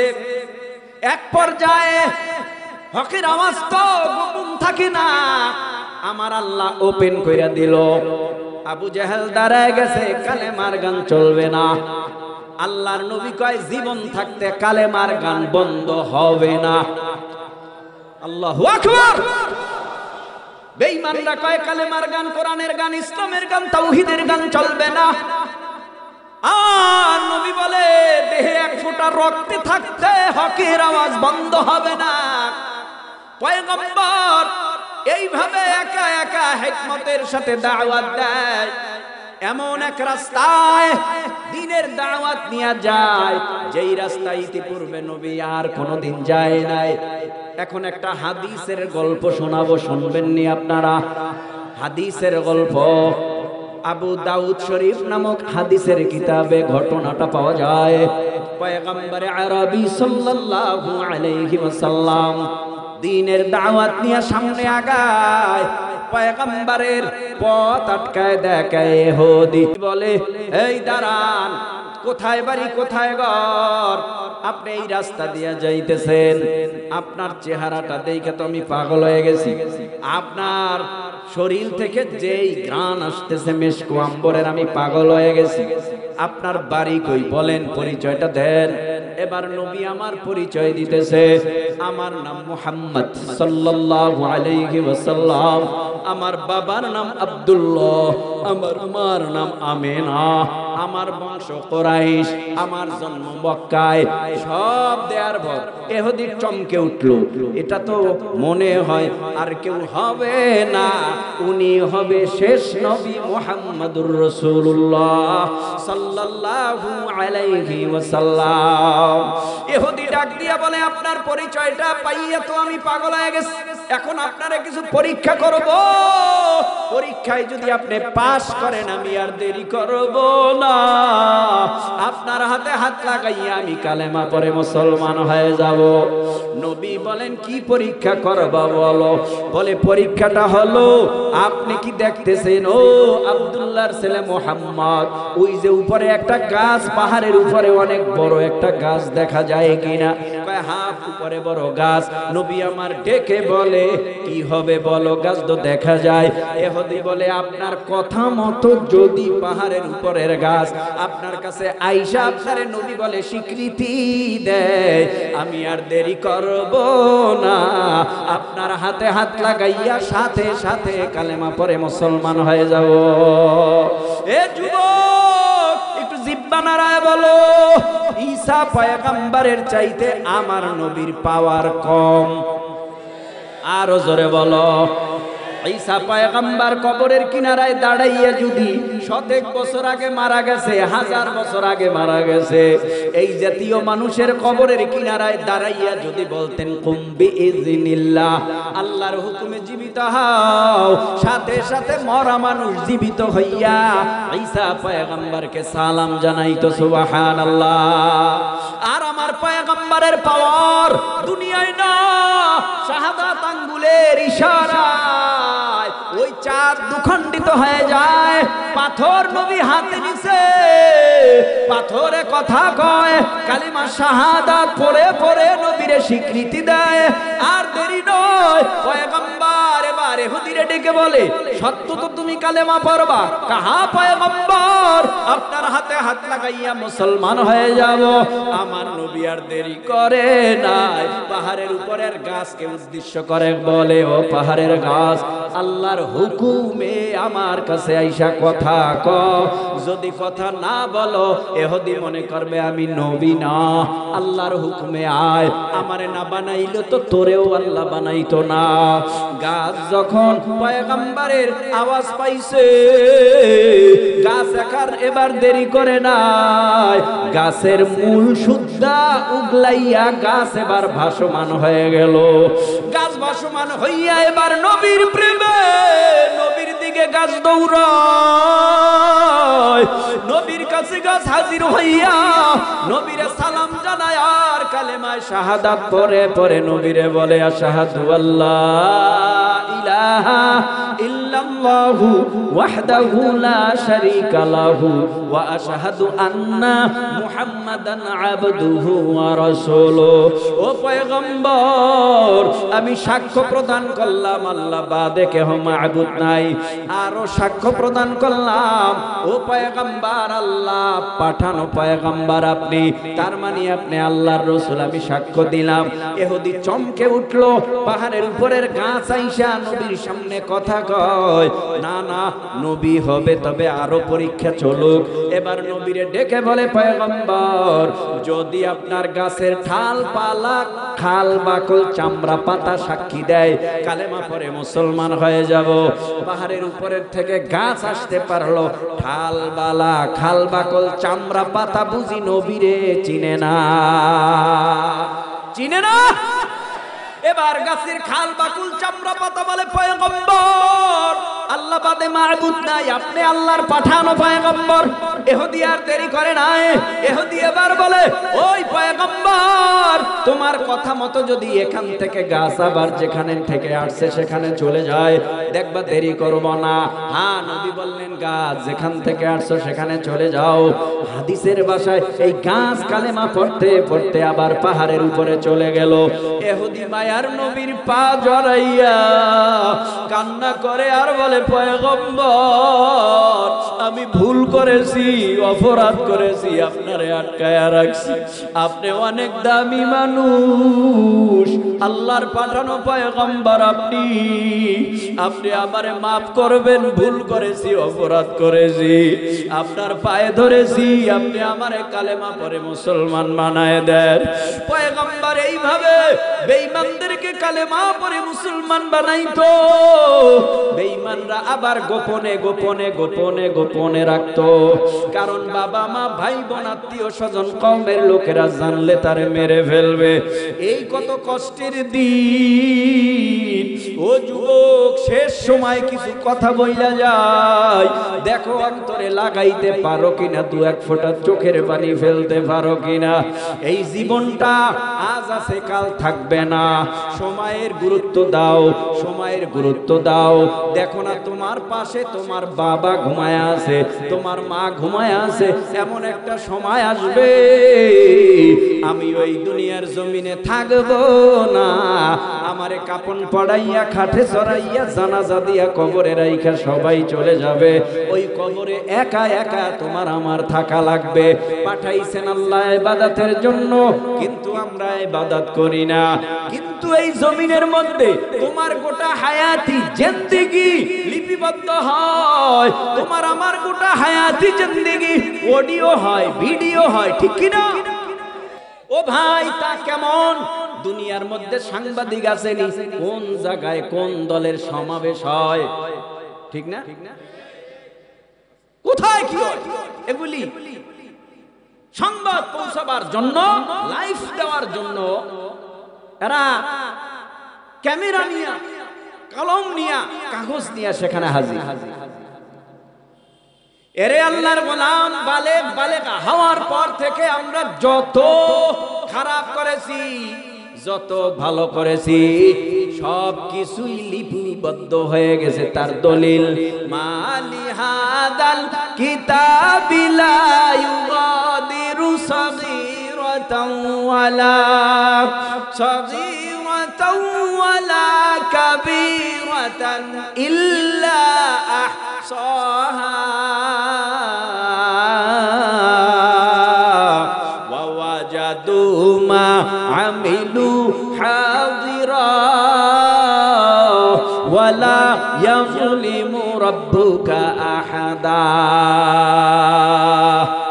এক পর্যায়ে হকের আওয়াজ তো গোপন থাকে না, আমার আল্লাহ ওপেন কইরা দিল। আবু জেহেল দাঁড়ায় গেছে, কালেমার গান চলবে না। আল্লাহর নবী কয়, জীবন থাকতে কালেমার গান বন্ধ হবে না। আল্লাহু আকবার। বেঈমানরা কয় কালেমার গান, কোরআনের গান, ইসলামের গান, তাওহীদের গান চলবে না। আর নবী বলে, দেহে 1 ফোঁটা রক্তে থাকতে হকের আওয়াজ বন্ধ হবে না। পয়গম্বর এইভাবে একা একা হিকমতের সাথে দাওয়াত দেয়। এমন এক রাস্তায় দ্বীনের দাওয়াত নিয়ে যায়, যেই রাস্তায় ইতিপূর্বে নবী আর কোনোদিন যায় নাই। এখন একটা হাদিসের গল্প শোনাবো, শুনবেন নি আপনারা? হাদিসের গল্প আবু দাউদ শরীফ নামক হাদিসের কিতাবে ঘটনাটা পাওয়া যায়। পয়গম্বরে আরবি সাল্লাল্লাহু আলাইহি ওয়াসাল্লাম দ্বীনের দাওয়াত নিয়ে সামনে আগায়। পয়গম্বরের পথ আটকায় দেখায় ইহুদি। বলে, এই দাঁড়ান, কোথায় বাড়ি কোথায় ঘর? আপনি এই রাস্তা দিয়ে যাইতেছেন, আপনার চেহারাটা দেখে তো আমি পাগল হয়ে গেছি। আপনার শরীর থেকে যেই ঘ্রাণ আসতেছে মিশকু আম্বরের, আমি পাগল হয়ে গেছি। আপনার বাড়ি কই বলেন, পরিচয়টা দেন। এবার নবী আমার পরিচয় দিতেছে। আমার নাম মুহাম্মদ সাল্লাল্লাহু আলাইহি ওয়াসাল্লাম, আমার বাবার নাম আব্দুল্লাহ, আমার মার নাম আমেনা, আমার বংশ কুরাইশ, আমার জন্ম মক্কায়। সব দেয়ার পর ইহুদি চমকে উঠল। এটা তো মনে হয় আর কেউ হবে না, উনি হবে শেষ নবী মুহাম্মদুর রাসূলুল্লাহ সাল্লাল্লাহু আলাইহি ওয়াসাল্লাম। ইহুদি ডাক দিয়া বলে, আপনার পরিচয়টা পাইয়া তো আমি পাগল হয়ে গেছি। এখন আপনারে কিছু পরীক্ষা করব, পরীক্ষায় যদি আপনি পাস করেন আমি আর দেরি করব না, আপনার হাতে হাত লাগাইয়া আমি কালেমা পড়ে মুসলমান হয়ে যাব। নবী বলেন, কি পরীক্ষা করবা বলো? বলে, পরীক্ষাটা হলো, আপনি কি দেখতেছেন ও আব্দুল্লাহর ছেলে মুহাম্মদ, ওই যে উপরে একটা গাছ, পাহাড়ের উপরে অনেক বড় একটা গাছ দেখা যায় কিনা? কয়, হ্যাঁ, উপরে বড় গাছ। নবী আমার ডেকে বলে, কি হবে বলো? গাছ তো দেখা যায়। ইহুদি বলে, আপনার কথা মতো যদি পাহাড়ের উপরের গাছ আপনার কাছে আইসা আপনারে নবী বলে স্বীকৃতি দেয়, আমি আর দেরি করব না, আপনার হাতে হাত লাগাইয়া সাথে সাথে কালেমা পড়ে মুসলমান হয়ে যাব। এ যুবক, একটু জিহ্বা নাড়ায় বলো, ঈসা পয়গম্বরের চাইতে আমার নবীর পাওয়ার কম। আরো জোরে বলো, ঈসা পয়গম্বর কবরের কিনারায় দাঁড়াইয়া যদি 100 বছর আগে মারা গেছে, 1000 বছর আগে মারা গেছে, এই জাতীয় মানুষের কবরের কিনারায় দাঁড়াইয়া যদি বলতেন কুম বিইজনিল্লাহ, আল্লাহর হুকুমে জীবিত হও, সাথে সাথে মরা মানুষ জীবিত হইয়া ঈসা পয়গম্বরকে সালাম জানাইতো। সুবহানাল্লাহ। আর আমার পয়গম্বরের পাওয়ার দুনিয়ায় না, শাহাদাত আঙ্গুলের ইশারা চাঁদ দুখণ্ডিত হয়ে যায়। পাথর নবী হাতে নিছে, পাথরে কথা কয়, কালিমা শাহাদাত পড়ে পড়ে নবীরে স্বীকৃতি দেয়। আর দেরি নয়, পয়গম্বর এবার ইহুদিরে ডেকে বলে, সত্য তো তুমি কালেমা পড়বা, কাহা পয়গম্বর, আপনার হাতে হাত লাগাইয়া মুসলমান হয়ে যাব। আমার নবী আর দেরি করে নাই, পাহাড়ের উপরের গাছকে উদ্দেশ্য করে বলে, ও পাহাড়ের গাছ, আল্লাহর হুকুমে আমার কাছে আইসা কথা কও। যদি কথা না বলো, ইহুদি মনে করবে আমি নবী না। আল্লাহর হুকুমে আয়, আমারে না বানাইলো তো তোরেও আল্লাহ বানাইতো না। গাছ যখন পয়গম্বরের আওয়াজ পাইছে, গাছ এবার দেরি করে নাই, গাছের মূল সুদ্ধা উগলাইয়া গাছ এবার ভাসমান হয়ে গেল। গাছ ভাসমান হইয়া এবার নবীর প্রেমে নবীর দিকে গাছ দৌড়ায়। নবীর কাছে গাছ হাজির হইয়া নবীরে সালাম জানায় আর কালেমায় শাহাদাত পড়ে পড়ে নবীরে বলে, আশহাদু আল্লাহ ইলাহা ইল্লাল্লাহু ওয়াহদাহু লা শারীকা লাহু ওয়া আশহাদু আন্না মুহাম্মাদান আবদুহু ওয়া রাসূলুহু। ও পয়গম্বর, আমি সাক্ষ্য প্রদান করলাম আল্লাহ বাদে কেহ মাবুদ নাই। আরো সাক্ষ্য প্রদান করলাম, ও পয়গম্বর, আল্লাহ পাঠানো পয়গম্বর আপনি, তার মানে আপনি আল্লাহর রাসূল। আমি সাক্ষ্য দিলাম। ইহুদি চমকে উঠলো, পাহাড়ের উপরের গাছ আইসা নবীর সামনে কথা কয়, না না, নবী হবে তবে আরো পরীক্ষা চলুক। এবার নবীরে ডেকে বলে, পয়গম্বর, যদি আপনার গাছের ঠাল পালা খাল বাকল চামড়া পাতা সাক্ষী দেয়, কালেমা পড়ে মুসলমান হয়ে যাব। পাহাড়ের উপরের থেকে গাছ আসতে পারলো, ঠাল বালা খাল বাকল চামড়া পাতা বুঝি নবীরে চিনে না, চিনে না। এবার গাছের খাল বাকুল চামড়া পাতা বলে, পয়গম্বর, আল্লাহ বাদে মাবুদ নাই, আপনি আল্লাহর পাঠানো পয়গম্বর। ইহুদি আর দেরি করে নাই, ইহুদি এবার বলে, ওই পয়গম্বর, তোমার কথা মতো যদি এখান থেকে গাছ আবার যেখানে থেকে আসছে সেখানে চলে যায়, দেখবা দেরি করব না। হ্যাঁ, নবী বললেন, গাছ যেখান থেকে আসছো সেখানে চলে যাও। হাদিসের ভাষায় এই গাছ কালেমা পড়তে পড়তে আবার পাহাড়ের উপরে চলে গেল। ইহুদি মায়ার নবীর পা জড়াইয়া কান্না করে আর বলে, পয়গম্বর, আমি ভুল করেছি, অপরাধ করেছি, আপনারে আটকায়া রাখছি। আপনি অনেক দামি মানুষ, আল্লাহর পাঠানো পয়গম্বর আপনি, আপনি আমারে মাফ করবেন, ভুল করেছি, অপরাধ করেছি, আপনার পায়ে ধরেছি, আপনি আমারে কালেমা পড়ে মুসলমান বানায় দেন। পয়গম্বর এইভাবে বেঈমানদেরকে কালেমা পড়ে মুসলমান বানাইতো। বেঈমানরা আবার গোপনে গোপনে গোপনে গোপনে রাখতো, কারণ বাবা মা ভাই বোন আত্মীয় স্বজন কওমের লোকেরা জানলে তারে মেরে ফেলবে। এই কত কষ্টের দিন। ও যুবক, শেষ সময় কিছু কথা বইলা যায়, দেখো অন্তরে লাগাইতে পারো কিনা, দু এক ফোঁটা চোখের পানি ফেলতে পারো কিনা। এই জীবনটা আজ আছে কাল থাকবে না, সময়ের গুরুত্ব দাও, সময়ের গুরুত্ব দাও। দেখো না, তোমার পাশে তোমার বাবা ঘুমায় আছে, তোমার মা ঘুমায় আছে, এমন একটা সময় আসবে আমি ওই দুনিয়ার জমিনে থাকবো না, আমারে কাপন পড়াইয়া খাটে চড়াইয়া জানাজা দিয়া কবরে রাইখা সবাই চলে যাবে। ওই কবরে একা একা তোমার আমার থাকা লাগবে। পাঠাইছেন আল্লাহ ইবাদতের জন্য, কিন্তু আমরা ইবাদত করি না। কিন্তু এই জমিনের মধ্যে তোমার গোটা হায়াতি জিন্দেগি লিপিবদ্ধ হয়, তোমার আমার গোটা হায়াতি জিন্দেগি অডিও হয়, ভিডিও হয়, ঠিক কি না? ও ভাই, তা কেমন? দুনিয়ার মধ্যে সাংবাদিক আছেনি, কোন জায়গায় কোন দলের সমাবেশ হয়, ঠিক না? কোথায় কি হয়, এগুলি সংবাদ পৌঁছাবার জন্য, লাইভ দেওয়ার জন্য এরা ক্যামেরা নিয়ে, কলম নিয়ে, কাগজ নিয়ে সেখানে হাজির। এরে আল্লাহর গোলাম, বালেক বালেকা হওয়ার পর থেকে আমরা যত খারাপ করেছি, যত ভালো করেছি সব কিছুই লিপিবদ্ধ হয়ে গেছে তার দলিল মালি হাদাল কিতাবিলা ইউগাদিরু সাগীরাতাও ওয়ালা সাগীরাতাও ওয়ালা কাবীরাতান ইল্লা আহসাহা মা আমিলু হাযিরা ওয়ালা ইয়াযলিমু রাব্বুকা আহাদা।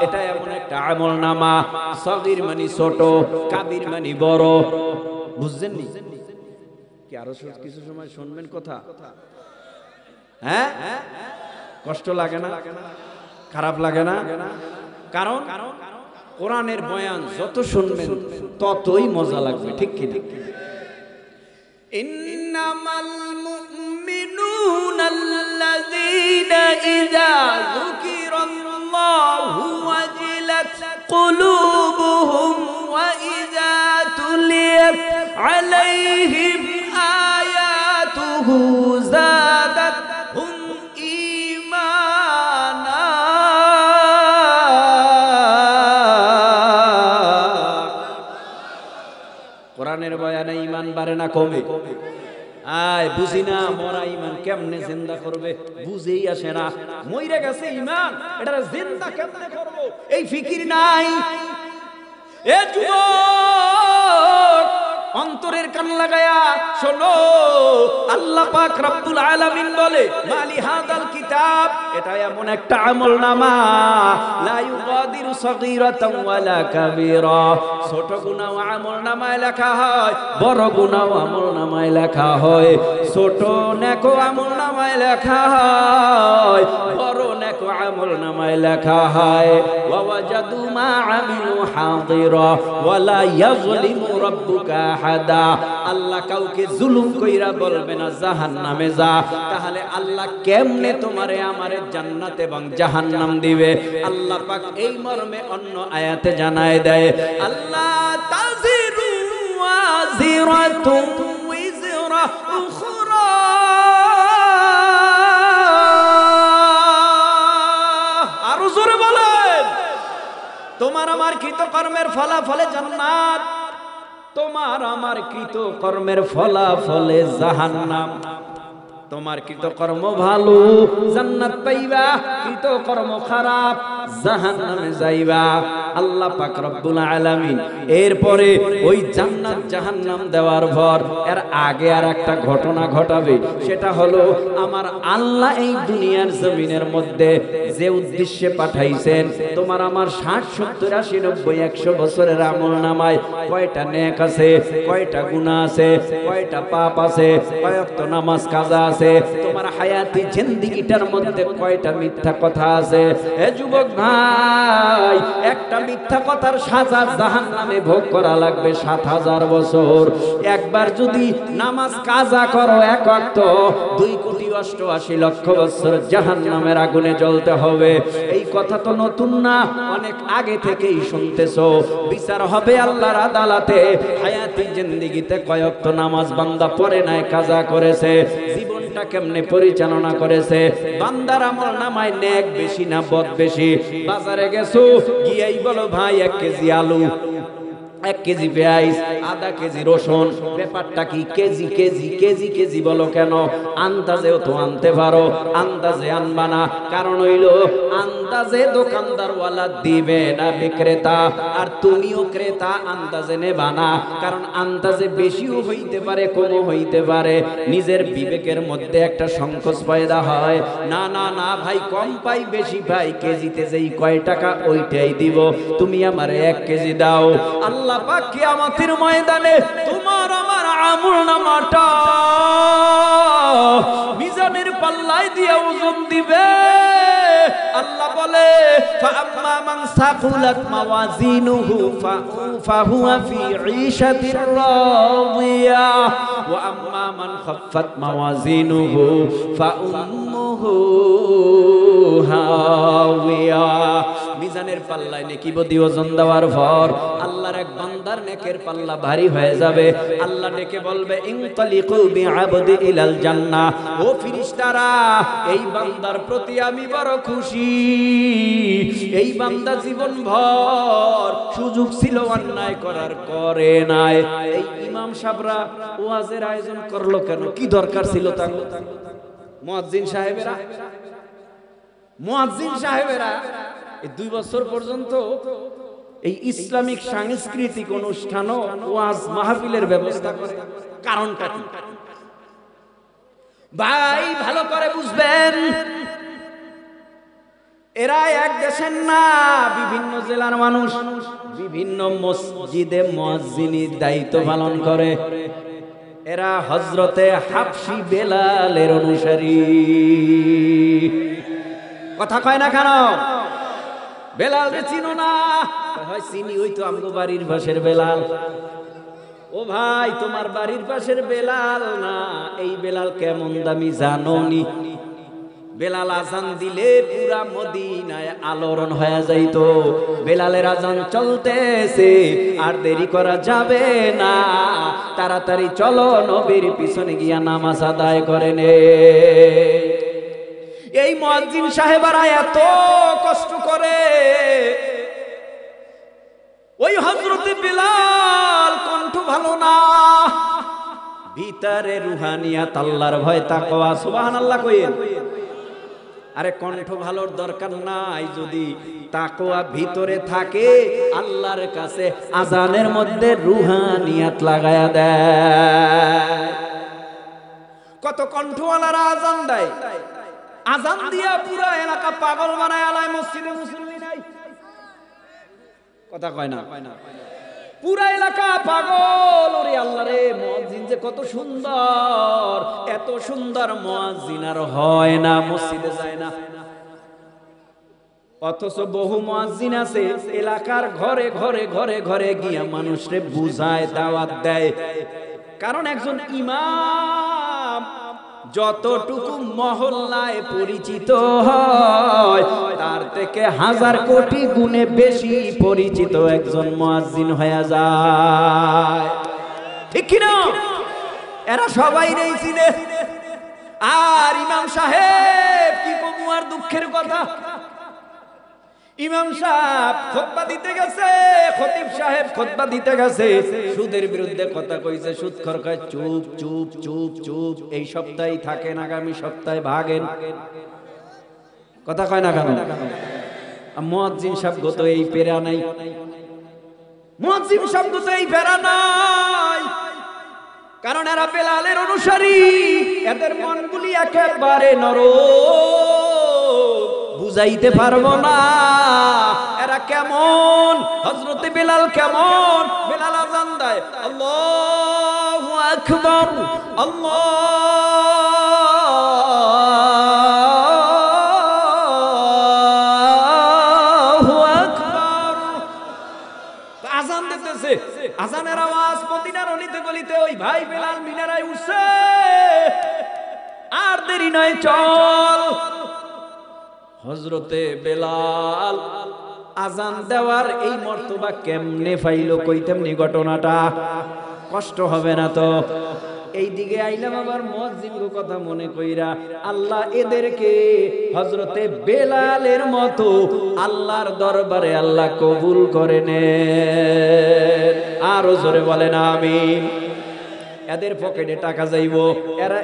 এটা এমন একটা আমলনামা, সগীর মানে ছোট, কাবীর মানে বড়। বুঝছেন নি? কি আরো কিছু সময় শুনবেন কথা? হ্যাঁ, কষ্ট লাগে না? খারাপ লাগে না? কারণ কোরআনের বয়ান যত শুনবেন ততই মজা লাগবে, ঠিক কি না? ইন্নামাল মুমিনুনা আল্লাযীনা ইযা যুকিরাল্লাহু ওয়াজিলাত কুলুবুহুম ওয়া ইযা তুলিয়াত আলাইহিম আয়াতুহু যাদাতহুম ঈমানা। কোরআনের বয়ানে ঈমান বাড়ে না কমে? আয় বুঝি না মরা ঈমান কেমনে জিন্দা করবে, বুঝেই আসে না। মইরা গেছে ঈমান, এটা জিন্দা কেমনে করব এই ফিকির নাই। এ যুবক অন্তরের কান লাগায়া শোনো, আল্লাহ পাক রব্বুল আলামিন বলে মালি হাদাল কিতাব, এটা এমন একটা আমলনামা লা ইউগাদিরু সাগীরাতাও ওয়ালা কাবীরা, ছোট গুনাহ আমলনামায় লেখা হয়, বড় গুনাহ আমলনামায় লেখা হয়। ছোট নেক আমলনামায় লেখা হয়, বড় নেক আমলনামায় লেখা হয়। ওয়া ওয়াজাদু মা আমিলু হাযিরা ওয়ালা ইয়াযলিমু রাব্বুকা আহাদা। আল্লাহ কাউকে জুলুম কইরা বলবে না জাহান্নামে যা। তাহলে আল্লাহ কেমনে তোমারে আমারে জান্নাত এবং জাহান্নাম দিবে? আল্লাহ পাক এই মর্মে অন্য আয়াতে জানায় দেয়, আল্লাহ তাজিরু ওয়াজিরাতুম ওয়িজরা উখরা। আরো জোরে বলেন, তোমার আমার কৃতকর্মের ফলাফলে জান্নাত, তোমার আমার কৃতকর্মের ফলাফলে জাহান্নাম। তোমার কৃতকর্ম ভালো জান্নাত পাইবা, কৃতকর্ম খারাপ জাহান্নামে যাইবা। আল্লাহ পাক রব্বুল আলামিন এরপরে ওই জান্নাত জাহান্নাম দেওয়ার পর এর আগে আর একটা ঘটনা ঘটাবে। সেটা হলো আমার আল্লাহ এই দুনিয়ার জমিনের মধ্যে যে উদ্দেশ্যে পাঠাইছেন, তোমার আমার 60 70 80 90 100 বছরের আমলনামায় কয়টা নেক আছে, কয়টা গুনাহ আছে, কয়টা পাপ আছে, কয়টা নামাজ কাজা আছে, তোমার হায়াতি জিন্দেগিটার মধ্যে কয়টা মিথ্যা কথা আছে। এ যুবক ভাই, একটা মিথ্যা কথার সাজা জাহান্নামে ভোগ করা লাগবে 7000 বছর। একবার যদি নামাজ কাজা করো এক ওয়াক্ত, 2,88,00,000 বছর জাহান্নামের আগুনে জ্বলতে হবে। এই কথা তো নতুন না, অনেক আগে থেকেই শুনতেছো। বিচার হবে আল্লাহর আদালতে। হায়াতি জিন্দেগিতে কয়েকটা নামাজ বান্দা পড়ে নাই, কাজা করেছে, জীবনটা কেমনে পরিচালনা করেছে। বান্দার আমলনামায় নেক বেশি না বদ বেশি? বাজারে গেছো, গিয়েই বলো ভাই 1 কেজি আলু, 1 কেজি পেঁয়াজ, আধা কেজি রসুন। ব্যাপারটা কি? কেজি কেজি কেজি কেজি বলো কেন? আন্দাজেও তো আনতে পারো, আন্দাজে আনবা না। কারণ হইল আন্দাজে দোকানদারওয়ালা দিবে না বিক্রেতা, আর তুমিও ক্রেতা আন্দাজে নেবা না। কারণ আন্দাজে বেশিও হইতে পারে, কমও হইতে পারে। নিজের বিবেকের মধ্যে একটা সংকোচ পয়দা হয়, না না না ভাই, কম পাই বেশি পাই, কেজিতে যেই কয় টাকা ওইটাই দিব, তুমি আমারে 1 কেজি দাও। আল্লাহ পাক কিয়ামতের ময়দানে তোমার আমার আমলনামাটা মিজানের পাল্লায় দিয়ে ওজন দিবে। আল্লাহ বলে ফাআম্মা মান সাকুলাত মাওয়াজিনুহু ফাহুয়া ফি ঈশাতির রাদিয়া ওয়া আম্মা মান খাফফাত মাওয়াজিনুহু ফাউম্মুহু হাওয়া। মিজানের পাল্লায় নেকি বদি ওজন দেওয়ার পর আল্লাহর এক বান্দার নেকের পাল্লা ভারী হয়ে যাবে। আল্লাহ ডেকে বলবে ইনতালিকু বিআবদি ইলাল জান্নাহ। ও ফেরেশতারা, এই বান্দার প্রতি আমি বড় খুশি। এই বান্দা জীবনভর সুযোগ ছিল অন্যায় করার, করে নাই। এই ইমাম সাহেবরা ওয়াজের আয়োজন করলো কেন? কি দরকার ছিল তার? মুয়াজ্জিন সাহেবেরা এই 2 বছর পর্যন্ত এই ইসলামিক সাংস্কৃতিক অনুষ্ঠান ও ওয়াজ মাহফিলের ব্যবস্থা করে। কারণটা কি ভাই? ভালো করে বুঝবেন, এরা এক দেশের না, বিভিন্ন জেলার মানুষ। বিভিন্ন মসজিদে মুয়াজ্জিনের দায়িত্ব পালন করে। এরা হযরতে হাবশী বেলালের অনুসারী। কথা কয় না কেন? বেলাল রে চিনো না? হয় চিনি, ওই তো আমগো বাড়ির পাশের বেলাল। ও ভাই, তোমার বাড়ির পাশের বেলাল না, এই বেলাল কেমন দামি জানোনি? বেলাল আজান দিলে পুরা মদিনায় আলোড়ন হয়ে যাইতো। বেলালের আজান চলতেছে, আর দেরি করা যাবে না, তাড়াতাড়ি চলো নবীর পিছনে গিয়া নামাজ আদায় করে নে। এই মুয়াজ্জিন সাহেবরা এত কষ্ট করে। ওই হযরতে বেলাল কণ্ঠ ভালো না, ভিতরে রুহানিয়াত, আল্লাহর ভয়, তাকওয়া, সুবহানাল্লাহ কইেন। আরে কণ্ঠ ভালোর দরকার নাই, যদি তাকওয়া ভিতরে থাকে আল্লাহর কাছে আজানের মধ্যে রুহানিয়াত লাগায়া দেয়। কত কণ্ঠওয়ালারা আজান দেয়, আজান দিয়া পুরো এলাকা পাগল বানায় আলায়, মসজিদে মুসল্লি নাই। কথা কয় না? পুরা এলাকা পাগল। ওরে আল্লাহ রে, মুয়াজ্জিন যে কত সুন্দর, এত সুন্দর মুয়াজ্জিন আর হয় না, মসজিদে যায় না। অথচ বহু মুয়াজ্জিন আছে এলাকার ঘরে ঘরে ঘরে ঘরে গিয়া মানুষরে বুঝায়, দাওয়াত দেয়। কারণ একজন ইমাম যতটুকু মহল্লায় পরিচিত হয়, তার থেকে 1000 কোটি গুণে বেশি পরিচিত একজন মুয়াজ্জিন হয়ে যায়। ঠিক কি না? এরা সবাই নেই চিনে। আর ইমাম সাহেব কি কমু আর দুঃখের কথা, ইমাম সাহেব খুতবা দিতে গেছে, খতিব সাহেব খুতবা দিতে গেছে, সুদের বিরুদ্ধে কথা কইছে। সুদখোর কয় চুপ চুপ চুপ চুপ, এই সপ্তাহে থাকেন, আগামী সপ্তাহে ভাগেন। কথা কয় না কেন? মুয়াজ্জিন সাহেব গত এই পেরা নাই, মুয়াজ্জিন সাহেব গত এই পেরা নাই। কারণ এরা বেলালের অনুসারী, এদের মনগুলি একেবারে নরম, বুঝাইতে পারবো না এরা কেমন। হযরতে বেলাল কেমন? বেলাল আযান দেয়, আল্লাহু আকবার, আল্লাহু আকবার। আযান দিতেছে, আযানের আওয়াজ মদিনার অলিতে গলিতে। ওই ভাই বেলাল মিনারায় উঠছে, আর দেরি নয়, চল। হযরতে বেলাল আজান দেওয়ার এই মর্তবা কেমনে পাইলো? কইতেমনি ঘটনাটা, কষ্ট হবে না তো? এই দিকে আইলাম আবার মুয়াজ্জিনের কথা মনে কইরা। আল্লাহ এদেরকে হযরতে বেলালের মতো আল্লাহর দরবারে আল্লাহ কবুল করে নেন। আরো জোরে বলেন আমিন। এদের পকেটে টাকা যাইব, এরা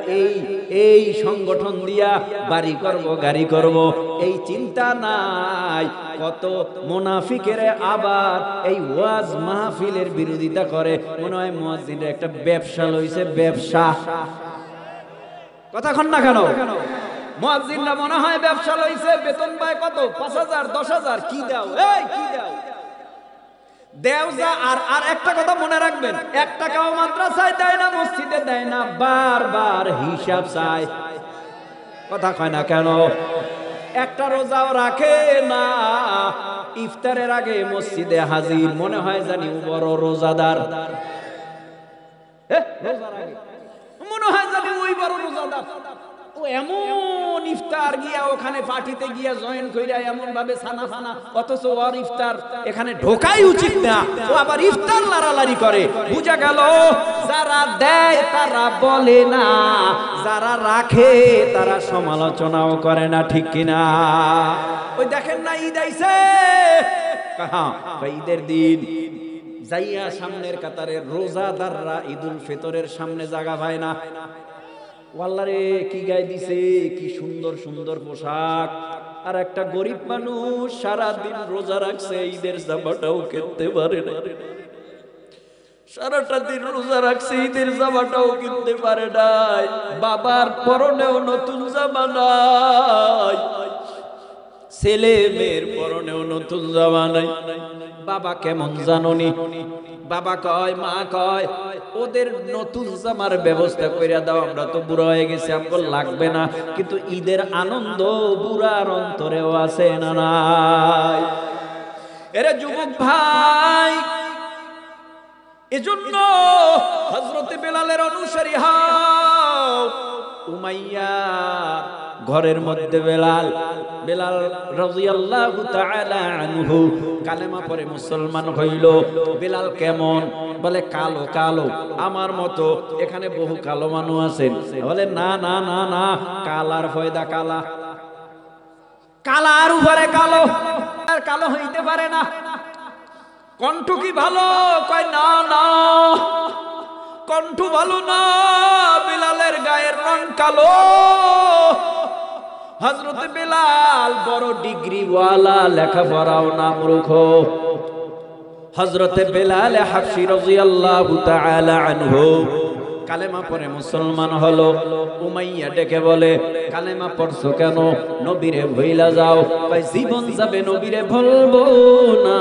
এই সংগঠন দিয়া বাড়ি করব, গাড়ি করব, এই চিন্তা নাই। কত মুনাফিকের আবার এই ওয়াজ মাহফিলের বিরোধিতা করে, মনে হয় মুয়াজ্জিনের একটা ব্যবসা লইছে, ব্যবসা। কথা কন না কেন? মুয়াজ্জিনরা মনে হয় ব্যবসা লইছে, বেতন পায় কত? 5000, 10000। কি দাও? এই কি দাও? দেও যা। আর একটা কথা মনে রাখবেন, 1 টাকাও মাদ্রাসায় দেয় না, মসজিদে দেয় না, বারবার হিসাব চায়। কথা কয় না কেন? একটা রোজাও রাখে না, ইফতারের আগে মসজিদে হাজির, মনে হয় জানি ও বড় রোজাদার। রোজার আগে মনে হয় জানি ওই বড় রোজাদার, ও এমন ইফতার গিয়া ওখানে পার্টিতে গিয়া জয়েন কইরা এমন ভাবে সানা ফানা, অথচ ওর ইফতার এখানে ঢোকাই উচিত না, ও আবার ইফতার লারালারি করে। বুঝা গেল যারা দেয় তারা বলে না, যারা রাখে তারা সমালোচনাও করে না, ঠিক কিনা? ওই দেখেন না ঈদ আইছে, ঈদের দিন যাইয়া সামনের কাতারে রোজাদাররা ঈদুল ফিতরের সামনে জায়গা পায় না। ওয়াল্লারে কি গায়ে দিছে, কি সুন্দর সুন্দর পোশাক, আর একটা গরিব মানুষ সারা দিন রোজা রাখছে, ঈদের জামাটাও কিনতে পারে না। সারাটা দিন রোজা রাখছে, ঈদের জামাটাও কিনতে পারে নাই। বাবার পরনেও নতুন জামা নাই, ছেলে মেয়ের পরনেও নতুন জামা নাই। বাবা কেমন জাননি, বাবা কয়, মা কয়, ওদের নতুন জামার ব্যবস্থা কইরা দাও, আমরা তো বুড়া হয়ে গেছি, আমগো লাগবে না। কিন্তু ঈদের আনন্দ বুড়ার অন্তরেও আছে না নাই? এরে যুবক ভাই, এজন্য হযরতে বেলালের অনুসারী হও। উমাইয়া ঘরের মধ্যে বেলাল রাদিয়াল্লাহু তাআলা আনহু কালেমা পড়ে মুসলমান হইল। বেলাল কেমন? বলে কালো কালো, আমার মতো। এখানে বহু কালো মানুষ আছেন। বলে না না না না, কালার ফয়দা কালা, কালার উপরে কালো, আর কালো হইতে পারে না। কণ্ঠ কি ভালো? কয় না না, কণ্ঠ ভালো না, বেলালের গায়ের রং কালো। হযরতে বেলাল বড় ডিগ্রি ওয়ালা, লেখাপড়াও না মূর্খ। হযরতে বেলাল হাবশী রাদিয়াল্লাহু তাআলা আনহু কালেমা পড়ে মুসলমান হলো। উমাইয়া ডেকে বলে, কালেমা পড়ছো কেন? নবীরে ভুইলা যাও। ভাই জীবন যাবে, নবীরে ভুলবো না,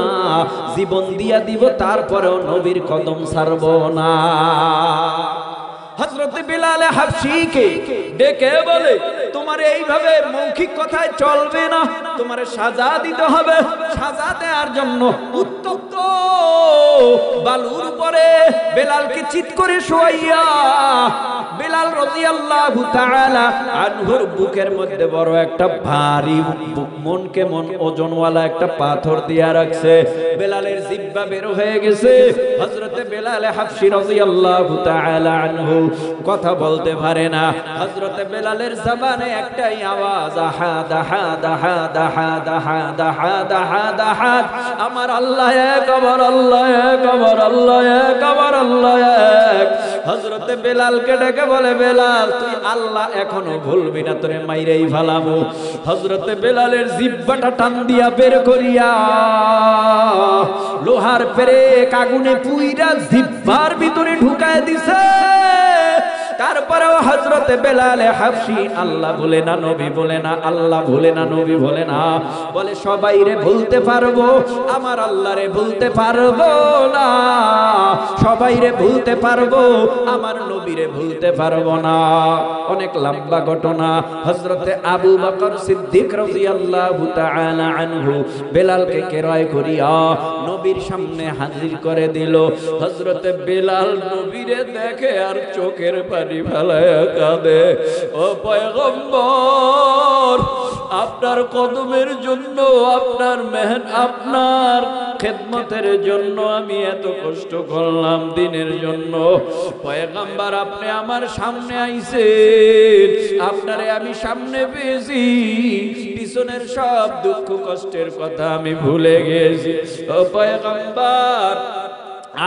জীবন দিয়া দিব, তারপরেও নবীর কদম ছাড়বো না। হযরতে বেলাল হাবশীকে ডেকে বলে, তোমার এইভাবে মৌখিক কথায় চলবে না, তোমারে সাজা দিতে হবে। সাজা দেওয়ার জন্য উত্তপ্ত বালুর উপরে বেলালকে চিৎ করে শোয়াইয়া বেলাল রাদিয়াল্লাহু তাআলা আনহুর বুকের মধ্যে বড় একটা ভারী, মনকে মন ওজনওয়ালা একটা পাথর দিয়া রাখছে। বেলালের জিহ্বা বের হয়ে গেছে। হযরতে বেলাল হাবশী রাদিয়াল্লাহু তাআলা আনহু কথা বলতে পারে না। হযরতে বেলালের জবানে একটাই আওয়াজ, আহাদ আহাদ আহাদ আহাদ আহাদ আহাদ আহাদ আহাদ। আমার আল্লাহ এক, আমার আল্লাহ এক, আমার আল্লাহ এক, আমার আল্লাহ এক। হযরতে বেলালকে ডেকে বলে, বেলাল তুই আল্লাহ এখনো ভুলবি না, তোরে মাইরেই ফেলাবো। হযরতে বেলালের জিহ্বাটা টান দিয়া বের করিয়া লোহার পেরেক আগুনে পুইরা জিহ্বার ভিতরে ঢুকায় দিছে। তারপরেও হযরতে বেলাল হাবশী আল্লাহ বলে না, নবী বলে না, আল্লাহ বলে না, নবী বলে না। বলে সবাইরে ভুলতে পারবো, আমার আল্লাহরে ভুলতে পারবো না। সবাইরে ভুলতে পারবো, আমার নবীরে ভুলতে পারবো না। অনেক লম্বা ঘটনা। হযরতে আবু বকর সিদ্দিক রাদিয়াল্লাহু তাআলা আনহু বেলালকে কেরায় করিয়া নবীর সামনে হাজির করে দিল। হযরতে বেলাল নবীরে দেখে আর চোখের পানি ফেলায়া কাঁদে। ও পয়গম্বর, আপনার কদমের জন্য, আপনার আপনার খেদমতের জন্য আমি এত কষ্ট করলাম, দিনের জন্য। পয়গম্বর আপনি আমার সামনে আইছেন, আপনারে আমি সামনে পেয়েছি, পিছনের সব দুঃখ কষ্টের কথা আমি ভুলে গেছি। ও পয়গম্বর,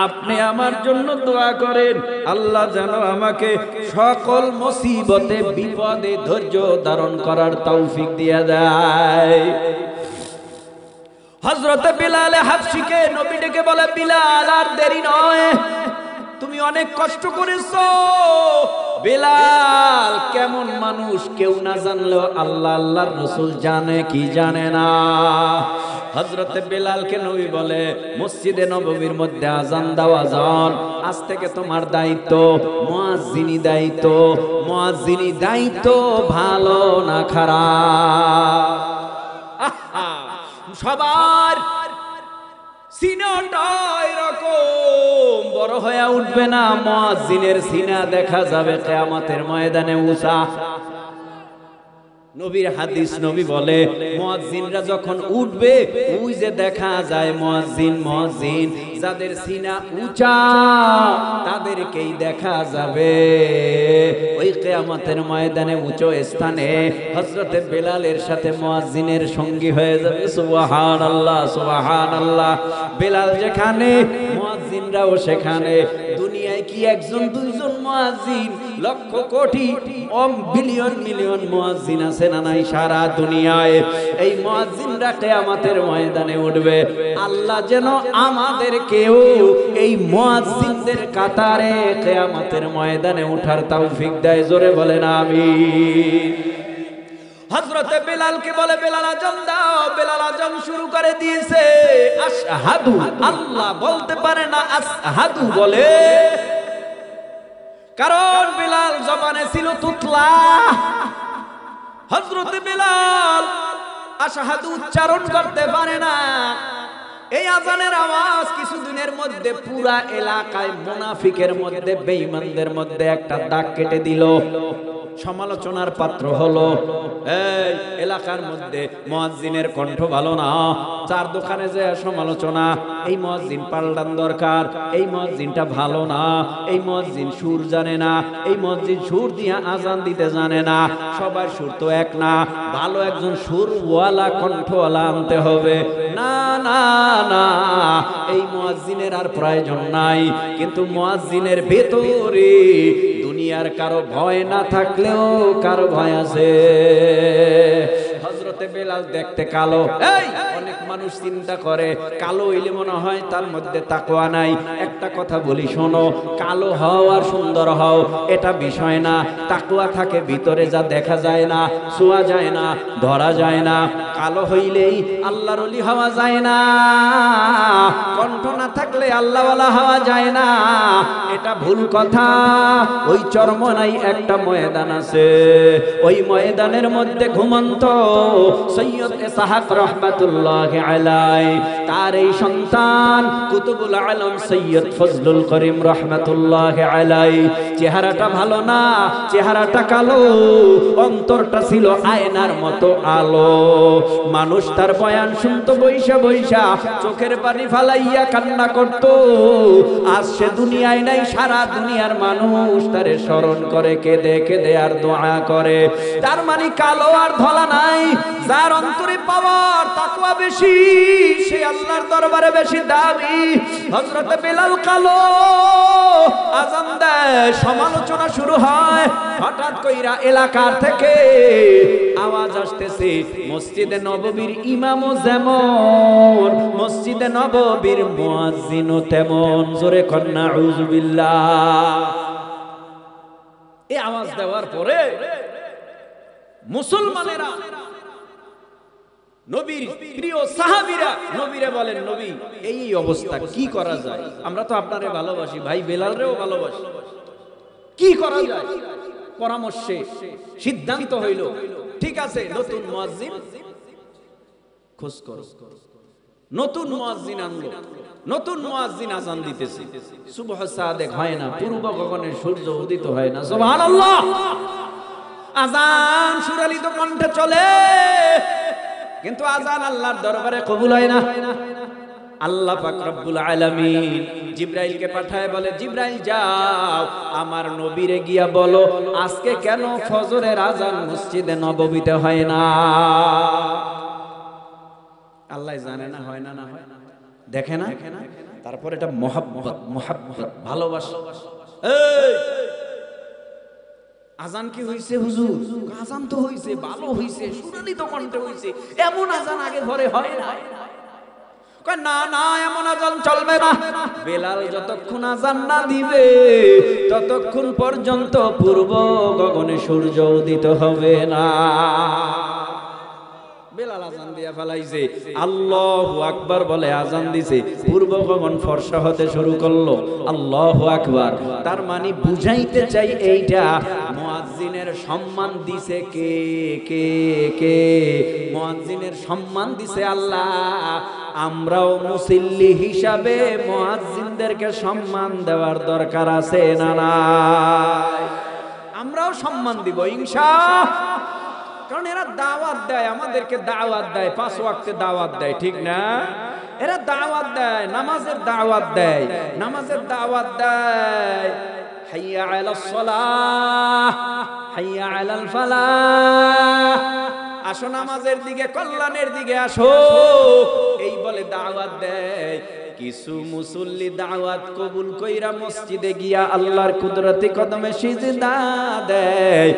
আপনি আমার জন্য দোয়া করেন, আল্লাহ যেন আমাকে সকল মুসিবতে বিপদে ধৈর্য ধারণ করার তৌফিক দিয়ে দেয়। হযরতে বেলাল হাবশীকে নবী ডেকে বলে, বেলাল আর দেরি নয়, তুমি অনেক কষ্ট করেছো। বেলাল কেমন মানুষ কেউ না জানলেও আল্লাহ আল্লাহর রাসূল জানে কি জানে না। হযরতে বেলালকে নবী বলে, মসজিদে নববীর মধ্যে আজান দাও, আজান আজ থেকে তোমার দায়িত্ব, মুয়াজ্জিনি দায়িত্ব। মুয়াজ্জিনি দায়িত্ব ভালো না খারাপ? সবার সিনাটা এরকম বড় হয়ে উঠবে না, মুয়াজ্জিনের সিনা দেখা যাবে কিয়ামতের ময়দানে উঁচা। নবীর হাদিস, নবী বলে মুয়াজ্জিনরা যখন উঠবে ওই যে দেখা যায় মুয়াজ্জিন যাদের সিনা উঁচা তাদেরকেই দেখা যাবে। ওই কিয়ামতের ময়দানে উঁচু স্থানে হযরতে বেলালের সাথে মুয়াজ্জিনের সঙ্গী হয়ে যাবে। সুবহানাল্লাহ সুবহানাল্লাহ। বেলাল যেখানে মুয়াজ্জিনরাও সেখানে। দুনিয়ায় কি একজন দুইজন মুয়াজ্জিন, লক্ষ কোটি বিলিয়ন মিলিয়ন মুয়াজ্জিন আছে না নাই সারা দুনিয়ায়। এই মুয়াজ্জিনরা কিয়ামতের ময়দানে উঠবে। আল্লাহ যেন আমাদেরকেও এই মুয়াজ্জিনদের কাতারে কিয়ামতের ময়দানে ওঠার তৌফিক দেয়। জোরে বলেন আমিন। হযরতে বেলালকে বলে, বেলাল আযান দাও। বেলাল আযান শুরু করে দিয়েছে। আশহাদু, আল্লাহ বলতে পারে না, আশহাদু বলে। কারণ বেলাল জবানে ছিল তুতলা। হযরতে বেলাল আশহাদু উচ্চারণ করতে পারে না। এই আযানের আওয়াজ কিছুদিনের মধ্যে পুরা এলাকায় মুনাফিকের মধ্যে, বেঈমানদের মধ্যে একটা দাগ কেটে দিল। সমালোচনার পাত্র হলো। এই এলাকার মধ্যে মুয়াজ্জিনের কণ্ঠ ভালো না, চার দোকানে যে সমালোচনা, এই মুয়াজ্জিন পাল্টান দরকার, এই মুয়াজ্জিনটা ভালো না, এই মুয়াজ্জিন সুর জানে না, এই মুয়াজ্জিন সুর দিয়ে আজান দিতে জানে না। সবার সুর তো এক না, ভালো একজন সুরওয়ালা কণ্ঠওয়ালা আনতে হবে। না না না, এই মুয়াজ্জিনের আর প্রয়োজন নাই। কিন্তু মুয়াজ্জিনের ভেতরে দুনিয়ার কারো ভয় না থাকলেও কারো ভয় আছে। হযরতে বেলাল দেখতে কালো। এই অনেক মানুষ চিন্তা করে কালো হইলে মনে হয় তার মধ্যে তাকওয়া নাই। একটা কথা বলি শোনো, কালো হও আর সুন্দর হও এটা বিষয় না। তাকওয়া থাকে ভিতরে, যা দেখা যায় না, ছোঁয়া যায় না, ধরা যায় না। কালো হইলেই আল্লাহর ওলি হওয়া যায় না। কণ্ঠ না থাকলে আল্লাহওয়ালা হওয়া যায় না, এটা ভুল কথা। ওই চরমনাই একটা ময়দান আছে, ওই ময়দানের মধ্যে ঘুমন্ত সৈয়দ ইসহাক রাহমাতুল্লাহি আলাইহি, তার এই সন্তান কুতুবুল আলম সৈয়দ ফজলুল করিম রাহমাতুল্লাহি আলাইহি। চেহারাটা ভালো না, চেহারাটা কালো, অন্তরটা ছিল আয়নার মতো আলো। মানুষ তার বয়ান শুনতো বৈশা বৈশা, চোখের পানি ফালাইয়া কান্না করত। আজ সে দুনিয়ায় নাই, সারা দুনিয়ার মানুষ তারে স্মরণ করে, কেঁদে কেঁদে আর দোয়া করে। তার মানে কালো আর ধলা নাই। যার অন্তরে পাওয়ার তাকওয়া বেশি, সে আল্লাহর দরবারে বেশি দামি। হযরতে বেলাল কালো, আযান দেয়, সমালোচনা শুরু হয়। হঠাৎ কইরা এলাকার থেকে আওয়াজ আসতেছে, মসজিদে নববীর ইমামও যেমন, মসজিদে নববীর মুয়াজ্জিনও তেমন। জোরে কন্যা আউযুবিল্লাহ। এই আওয়াজ দেওয়ার পরে মুসলমানেরা, নবীর প্রিয় সাহাবীরা নবীরে বলেন, নবী এই অবস্থা, কি করা যায়? আমরা তো আপনারে ভালোবাসি, ভাই বেলালরেও ভালোবাসি, কি করা যায়? পরামর্শে সিদ্ধান্ত হইল, ঠিক আছে নতুন মুয়াজ্জিন খোঁজ করো। নতুন মুয়াজ্জিন আনলো। নতুন মুয়াজ্জিন আযান দিতেছে। সুবহ সাদেক হয় না, পূর্ব গগনে সূর্য উদিত হয় না। সুবহানাল্লাহ। আযান সুরালিত কণ্ঠে চলে, কিন্তু আযান আল্লাহর দরবারে কবুল হয় না। আল্লাহ পাক রব্বুল আলামিন জিবরাইলকে পাঠায়, বলে জিবরাইল যাও আমার নবীরে গিয়া বলো আজকে কেন ফজরের আযান মসজিদে নববীতে হয় না। আল্লাহ জানে না হয় না, না হয় দেখে না। তারপর এটা মহব্বত, মহব্বত ভালোবাসা। এই আযান কি হইছে হুজুর? আযান তো হইছে, ভালো হইছে, সুরালিত কণ্ঠে হইছে, এমন আযান আগে ঘরে হয় না। কয় না না, এমন আযান চলবে না। বেলাল যতক্ষণ আযান না দিবে ততক্ষণ পর্যন্ত পূর্ব গগনে সূর্য উদিত হবে না। বেলাল আযান দিয়া ফেলাইছে, আল্লাহু আকবার বলে আযান দিছে, পূর্ব গগন ফর্সা হতে শুরু করলো। আল্লাহু আকবার। তার মানে বুঝাইতে চাই এইটা মুয়াজ্জিনের সম্মান দিছে কে? কে কে? মুয়াজ্জিনের সম্মান দিছে আল্লাহ। আমরাও মুসল্লি হিসাবে মুয়াজ্জিনদেরকে সম্মান দেওয়ার দরকার আছে না নাই? আমরাও সম্মান দিব ইনশাআল্লাহ। কারণ এরা দাওয়াত দেয়, আমাদেরকে দাওয়াত দেয়, 5 ওয়াক্তে দাওয়াত দেয়, ঠিক না? এরা দাওয়াত দেয়, নামাজের দাওয়াত দেয়, নামাজের দাওয়াত দেয়, হাইয়া আলাস সালাহ, হাইয়া আলাল ফালাহ, আসো নামাজের দিকে, কল্যাণের দিকে আসো, এই বলে দাওয়াত দেয়। কিছু মুসল্লি দাওয়াত কবুল কইরা মসজিদে গিয়া আল্লাহর কুদরতি কদমে সিজদা দেয়।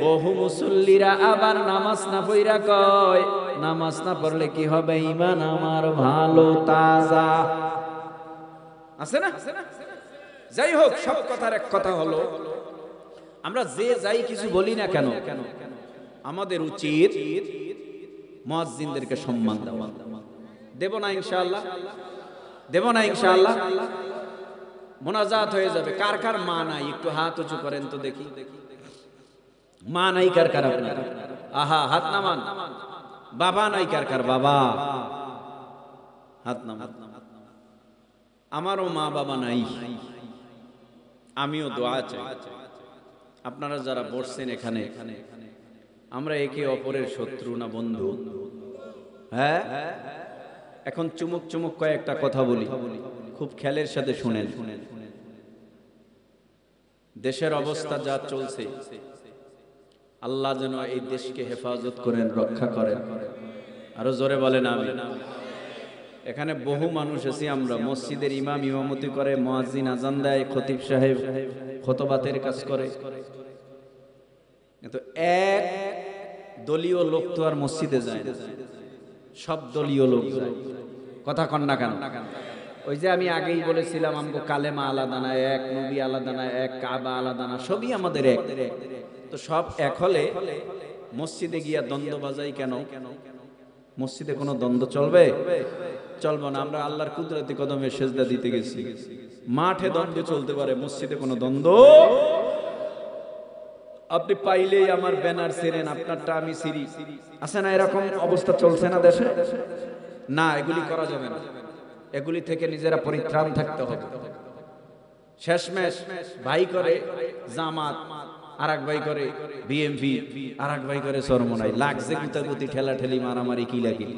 বহু মুসল্লিরা আবার নামাজ না পড়া কয়, নামাজ না পড়লে কি হবে, ঈমান আমার ভালো তাজা আছে না? যাই হোক, সব কথার এক কথা হলো, আমরা যে যাই কিছু বলি না কেন, আমাদের উচিত মুয়াজ্জিনদেরকে সম্মান দেওয়া। দেব না ইনশাআল্লাহ? দেব না ইনশাআল্লাহ? মোনাজাত হয়ে যাবে। কার কার মা নাই একটু হাত উঁচু করেন তো দেখি। মা নাই কার কার? আপনার আহা, হাত নামান। বাবা নাই কার কার? বাবা হাত নামান। আমারও মা বাবা নাই, আমিও দোয়া চাই। আপনারা যারা বসছেন এখানে, আমরা একে অপরের শত্রু না বন্ধু? হ্যাঁ, এখন চুমুক চুমুক কয়েকটা কথা বলি, খুব খেয়ালের সাথে শুনেন। দেশের অবস্থা যা চলছে, আল্লাহ যেন এই দেশকে হেফাজত করেন, রক্ষা করেন। আরো জোরে বলেন আমিন। এখানে বহু মানুষ আছি আমরা, মসজিদের ইমাম ইমামতি করে, মুয়াজ্জিন আজান দেয়, খতিব সাহেব খুতবাতের কাজ করে, কিন্তু এক দলীয় লোক তো আর মসজিদে যায় না, সব দলীয় লোক যায়। কথা কন না কেন? ওই যে আমি আগেই বলেছিলাম, আমগো কালেমা আলাদা না, এক নবী আলাদা না, এক কাবা আলাদা না, সবই আমাদের এক। তো সব এক হলে মসজিদে গিয়া দ্বন্দ্ব বাজাই কেন? মসজিদে কোনো দ্বন্দ্ব চলবে? চলবে না। আমরা আল্লাহর কুদরতি কদমে সেজদা দিতে গেছি, মাঠে দ্বন্দ্ব চলতে পারে, মসজিদে কোনো দ্বন্দ্ব। আপনি পাইলেই আমার ব্যানার ছিঁড়েন, আপনারটা আমি ছিঁড়ি, আছে না? এরকম অবস্থা চলছে না দেশে? না, এগুলি করা যাবে না। এগুলি থেকে নিজেরা পরিত্রাণ থাকতে হবে। শেষমেশ ভাই করে জামাত, আরেক ভাই করে বিএমপি, আরেক ভাই করে চরমনাই, লাগছে গুতাগুতি, ঠেলা ঠেলি, মারামারি, কিলাকিলি।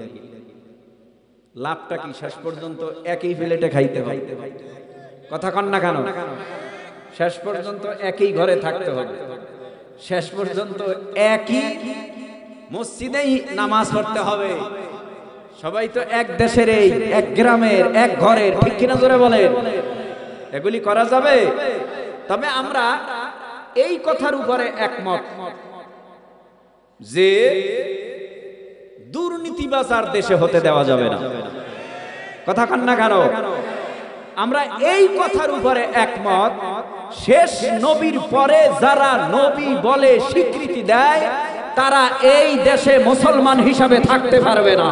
লাভটা কি? শেষ পর্যন্ত একই প্লেটে খাইতে হবে। কথা কন না কেন? শেষ পর্যন্ত একই ঘরে থাকতে হবে, শেষ পর্যন্ত একই মসজিদেই নামাজ পড়তে হবে। সবাই তো এক দেশের, এই এক গ্রামের, এক ঘরের, ঠিক কিনা জোরে বলেন? এগুলি করা যাবে? তবে আমরা এই কথার উপরে একমত যে দুর্নীতিবাজ আর দেশে হতে দেওয়া যাবে না। কথা কন না কেন? আমরা এই কথার উপরে একমত, শেষ নবীর পরে যারা নবী বলে স্বীকৃতি দেয়, তারা এই দেশে মুসলমান হিসাবে থাকতে পারবে না,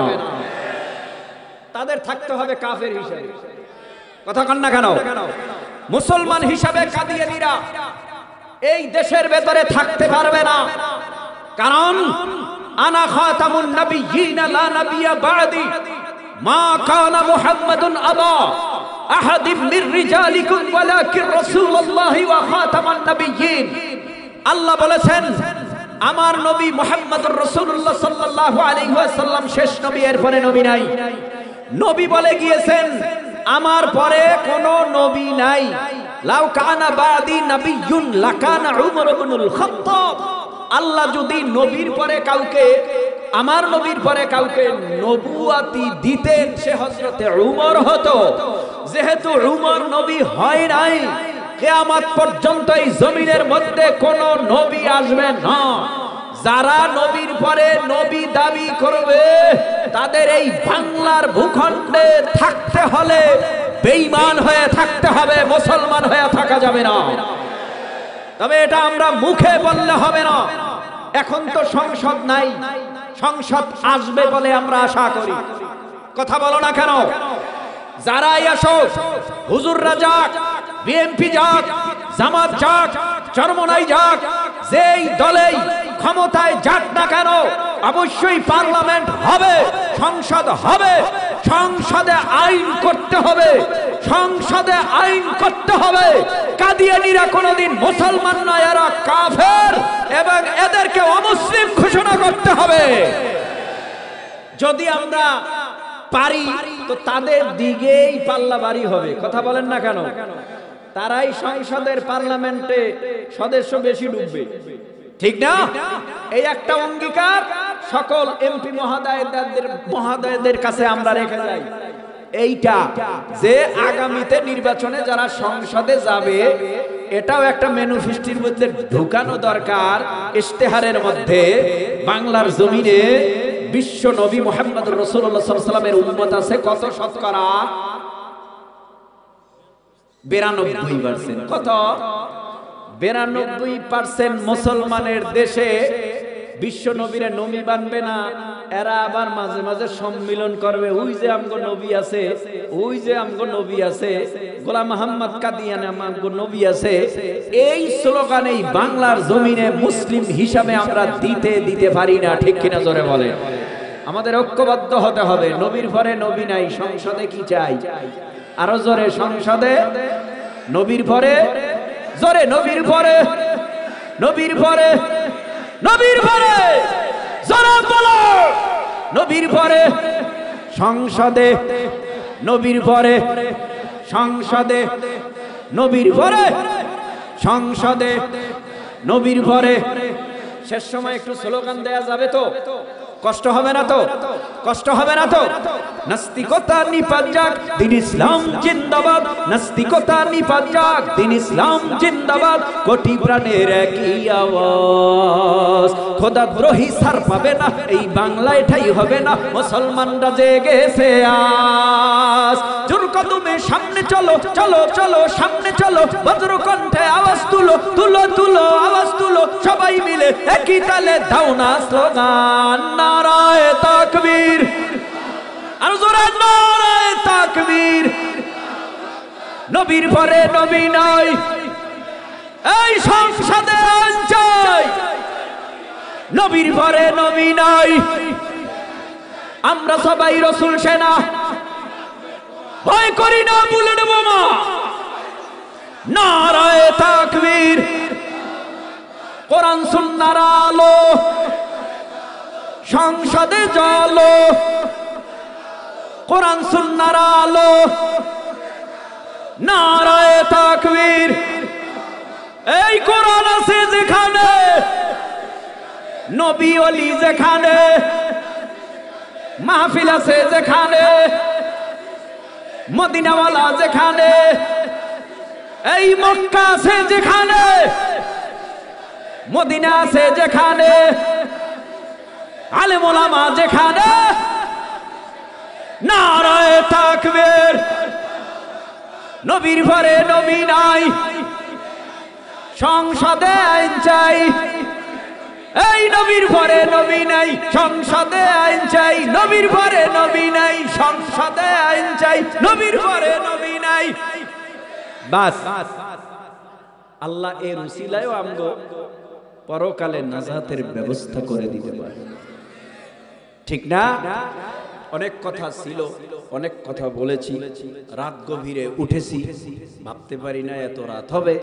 তাদের থাকতে হবে কাফের হিসাবে। কথা কন না কেন? মুসলমান হিসাবে কাদিয়ানীরা এই দেশের ভেতরে থাকতে পারবে না, কারণ আনা খাতামুন নাবিয়্যিন লা নাবিয়্যা বা'দি মা কানা মুহাম্মাদুন আবা আহাদিম মির রিজালিকুম ওয়ালাকিন রাসূলুল্লাহি ওয়া খাতামান নাবিয়্যিন। আল্লাহ বলেছেন, আমার নবী মুহাম্মদুর রাসূলুল্লাহ সাল্লাল্লাহু আলাইহি ওয়াসাল্লাম শেষ নবী, এর পরে নবী নাই। নবী বলে গিয়েছেন, আমার পরে কোনো নবী নাই। লাউ কানা বাদি নাবিয়্যুন লাকানা উমর ইবনুল খাত্তাব। আল্লাহ যদি নবীর পরে কাউকে, আমার নবীর পরে কাউকে নবুয়াতি দিতেন, সে হযরতে উমর হতো। যেহেতু উমর নবী হয় নাই, কিয়ামত পর্যন্ত এই জমিনের মধ্যে কোনো নবী আসবে না। যারা নবীর পরে নবী দাবি করবে, তাদের এই বাংলার ভূখণ্ডে থাকতে হলে বেঈমান হয়ে থাকতে হবে, মুসলমান হয়ে থাকা যাবে না। তবে এটা আমরা মুখে বললে হবে না। এখন তো সংসদ নাই, সংসদ আসবে বলে আমরা আশা করি। কথা বলো না কেন? যারাই আসো, হুজুররা যাক, বিএনপি যাক, জামাত যাক, চরমনাই যাক, যেই দলেই ক্ষমতায় যাক না কেন, অবশ্যই পার্লামেন্ট হবে, সংসদ হবে, সংসদে আইন করতে হবে, সংসদে আইন করতে হবে। কাদিয়ানীরা কোনদিন মুসলমান নয়, এরা কাফের, এবং এদেরকে অমুসলিম ঘোষণা করতে হবে। যদি আমরা পারি তো তাদের দিকেই পাল্লা ভারী হবে। কথা বলেন না কেন? তারাই সংসদের পার্লামেন্টে সদস্য বেশি ঢুকবে, ঠিক না? এই একটা অঙ্গীকার সকল এমপি মহোদয়দের কাছে আমরা রেখে যাই, এইটা যে আগামীতে নির্বাচনে যারা সংসদে যাবে এটাও একটা ম্যানিফেস্টোর মধ্যে ঢুকানো দরকার। ইশতেহারের মধ্যে বাংলার জমিনে বিশ্ব নবী মুহাম্মদুর রাসূলুল্লাহ সাল্লাল্লাহু আলাইহি ওয়াসাল্লামের উম্মত আছে কত শতকরা? 92%। কত? 92% মুসলমানের দেশে বিশ্ব নবীরে নবী বানবে না। এরা আবার মাঝে মাঝে সম্মিলন করবে, ওই যে আমগো নবী আছে, ওই যে আমগো নবী আছে, গোলাম মোহাম্মদ কাদিয়ানি আমগো নবী আছে। এই স্লোগানেই বাংলার জমিনে মুসলিম হিসাবে আমরা দিতে পারি না, ঠিক কিনা জোরে বলে? আমাদের ঐক্যবদ্ধ হতে হবে। নবীর পরে নবী নাই, সংসদে কি চাই? আরো জোরে, সংসদে নবীর পরে, জোরে, নবীর পরে, নবীর পরে, নবীর পরে, জোরে বলো, নবীর পরে সংসদে, নবীর পরে সংসদে, নবীর পরে সংসদে, নবীর পরে। শেষ সময় একটু স্লোগান দেয়া যাবে তো? কষ্ট হবে না তো? কষ্ট হবে না তো? নাস্তিকতা নিপাত যাক, দিন ইসলাম জিন্দাবাদ। নাস্তিকতা নিপাত যাক, দিন ইসলাম জিন্দাবাদ। কোটি প্রাণের একই আওয়াজ, খোদাদ্রোহী সার পাবে না, এই বাংলায় ঠাই হবে না। মুসলমানরা জেগেছে আজ, জোর কদমে সামনে চলো, চলো চলো সামনে চলো। বজ্র কণ্ঠে আওয়াজ তুলো, তুলো তুলো আওয়াজ তুলো। সবাই মিলে একই তালে দাও না স্লোগান, নারায়ে তাকবীর, আর জোরে নারায়ে তাকবীর। নবীর পরে নবী নাই, এই সংসদে আইন চাই। নবীর পরে নবী নাই, আমরা সবাই রাসূল সেনা, ভয় করি না বুলেট বোমা। নারায়ে তাকবীর, কোরআন সুন্নাহর আলো, সংসদে চলো, কোরআন সুন্নাহর আলো। নারায়ে তাকবীর, এই কোরআন আছে যেখানে, নবী ওলি যেখানে, মাহফিল আছে যেখানে, মদিনাওয়ালা যেখানে, এই মক্কা আছে যেখানে, মদিনা আছে যেখানে, আলেম ওলামা যেখানে। নারায়ে তাকবীর, নবীর পরে নবী নাই, সংসদে আইন চাই। এই নবীর পরে নবী নাই, সংসদে আইন চাই। নবীর পরে নবী নাই, সংসদে আইন চাই। নবীর পরে নবী নাই। বাস, আল্লাহ এর উসিলায়ও আমগো পরকালে নাজাতের ব্যবস্থা করে দিতে পারে, ঠিক না? অনেক কথা ছিল, অনেক কথা বলেছি, রাত গভীরে উঠেছি, ভাবতে পারি না এত রাত হবে।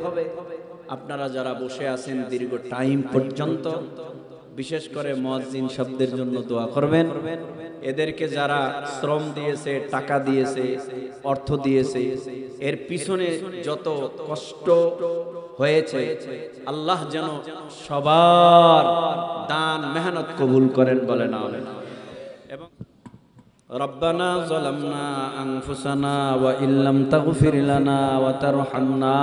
আপনারা যারা বসে আছেন দীর্ঘ টাইম পর্যন্ত, বিশেষ করে মুয়াজ্জিন শব্দের জন্য দোয়া করবেন। এদেরকে যারা শ্রম দিয়েছে, টাকা দিয়েছে, অর্থ দিয়েছে, এর পিছনে যত কষ্ট হয়েছে, আল্লাহ যেন সবার দান মেহনত কবুল করেন, বলেন আমিন। এবং রব্বানা যালামনা আনফুসানা ওয়া ইল্লাম তাগফির লানা ওয়া তারহামনা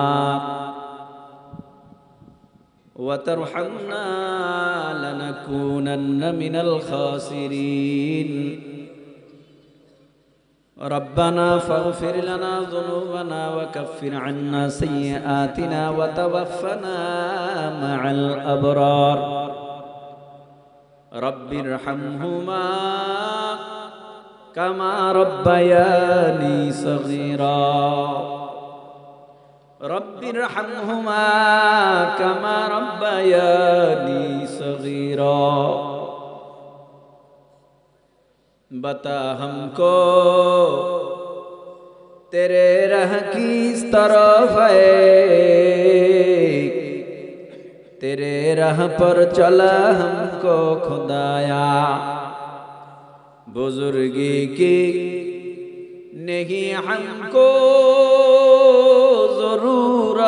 وترحمنا لنكونن من الخاسرين ربنا فاغفر لنا ذنوبنا وكفر عنا سيئاتنا وتوفنا مع الأبرار رب ارحمهما كما ربياني صغيرا رب ارحمهما كما ربياني صغيرا बता हमको तेरे राह किस तरफ है तेरे राह पर चला हमको खुदाया, बुजुर्गी की नहीं हमको जरूरत,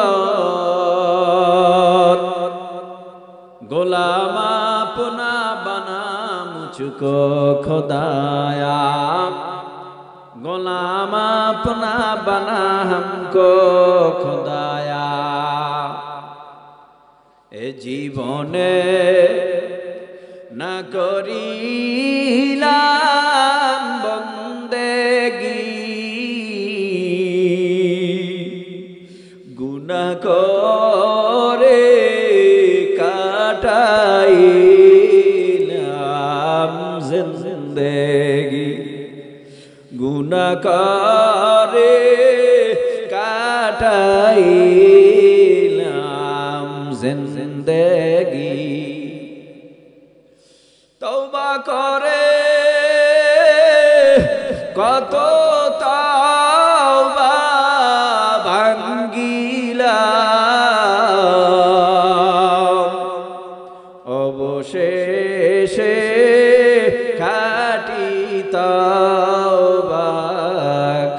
गुलाम अपना बना मुझको खुदाया, गुलाम अपना बना हमको खुदाया। ए जीवने न करिलाम बंदेगी, गुनाह करे काटाइलाम जिंदगी, गुनाह करे काटाइलाम जिंदगी। तौबा करे कत तौबा ভাঙ্গিলাম, অবশেষে খাঁটি তওবা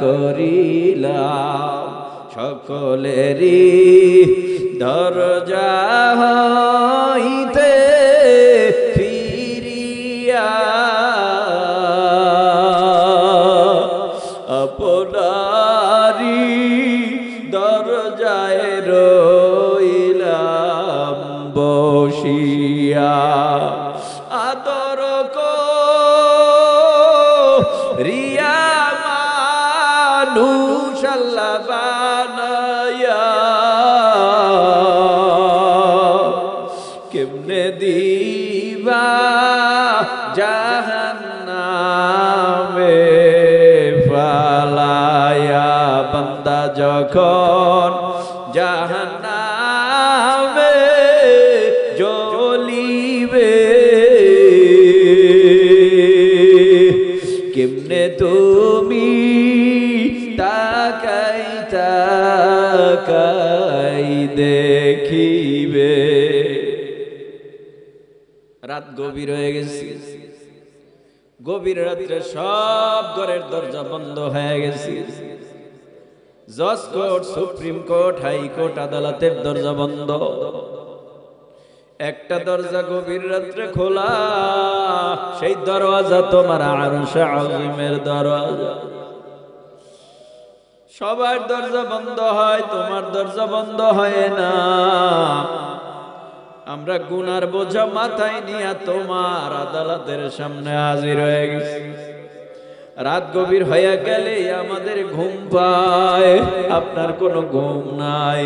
করিলাম। সকলেরই দরজা হইতে ফিরিয়া আপনারি দরজায় রইলাম বসিয়া। আদর করিয়া মানুষ আল্লাহ বানায়া, কেমনে দিবা জাহান্নামে ফালায়া। বান্দা যখন জাহান্নামে জ্বলিবে, কেমনে তুমি তাকাই তাকাই দেখিবে। রাত গভীর হয়ে গেছে, গভীর রাত্রে সব ঘরের দরজা বন্ধ হয়ে গেছে। জজ কোর্ট, সুপ্রিম কোর্ট, হাইকোর্ট, আদালতের দরজা বন্ধ। একটা দরজা গভীর রাত্রে খোলা, সেই দরওয়াজা তোমার আরশে আজিমের দরওয়াজা। সবার দরজা বন্ধ হয়, তোমার দরজা বন্ধ হয় না। আমরা গুনার বোঝা মাথায় নিয়ে তোমার আদালতের সামনে হাজির হয়ে গেছি। রাত গভীর হয়ে গেলে আমাদের ঘুম পায়, আপনার কোনো ঘুম নাই।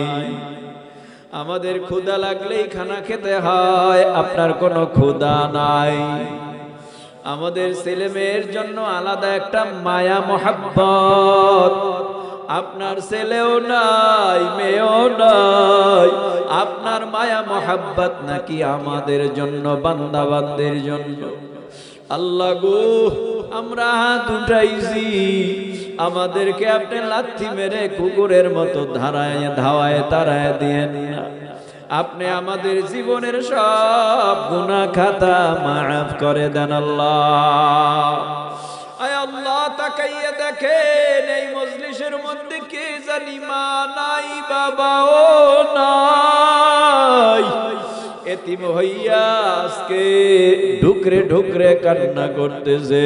আমাদের ক্ষুধা লাগলেই খানা খেতে হয়, আপনার কোনো ক্ষুধা নাই। আমাদের ছেলে মেয়ের জন্য আলাদা একটা মায়া মোহাব্বত, আপনার ছেলেও নাই মেয়েও নাই। আপনার মায়া মোহাব্বত নাকি আমাদের জন্য, বান্দা বান্দির জন্য। আল্লাহ গো, আমরা হাত উঠাইছি, আমাদেরকে আপনি লাথি মেরে কুকুরের মতো ধাওয়ায় তাড়ায় দিয়েন না। আপনি আমাদের জীবনের সব গুনাহ খাতা মাফ করে দেন আল্লাহ। আয় আল্লাহ, তাকাইয়া দেখেন এই মজলিসের মধ্যে কে জানি মা নাই, বাবাও নাই। এতিম হইয়া আজকে ঢুকরে ঢুকরে কান্না করতেছে।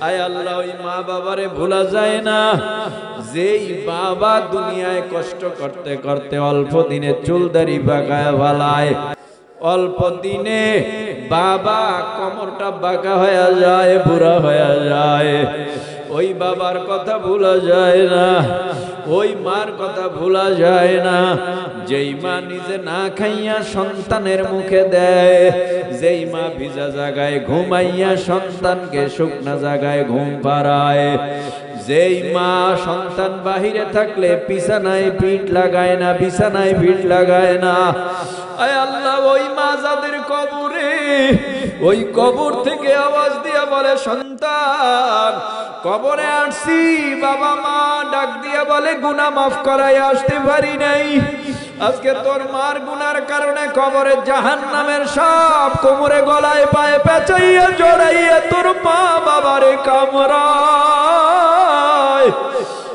আয় আল্লাহ, ওই মা বাবারে ভোলা যায় না, যেই বাবা দুনিয়ায় কষ্ট করতে করতে অল্প দিনে চুলদারি বাঁকায় ফেলায়, অল্প দিনে বাবা কোমরটা বাঁকা হয়ে যায়, বুড়া হয়ে যায়। ওই বাবার কথা ভোলা যায় না, ওই মার কথা ভোলা যায় না, যেই মা নিজে না খাইয়া সন্তানের মুখে দেয়, যেই মা ভিজা জায়গায় ঘুমাইয়া সন্তানকে শুকনা জায়গায় ঘুম পাড়ায়, যেই মা সন্তান বাহিরে থাকলে বিছানায় পিঠ লাগায় না, বিছানায় পিঠ লাগায় না। আয় আল্লাহ, ওই মা যাদের কবরে, ওই কবর থেকে আওয়াজ দিয়া বলে সন্তান কবরে আসছি, বাবা মা ডাক দিয়া বলে গুনাহ মাফ করাই আসতে পারি নাই। আজকে তোর মার গুনার কারণে কবরে জাহান্নামের সাপ কোমরে গলায় পায়ে পেঁচাইয়া জড়াইয়া তোর মা বাবারে কামড়ায়।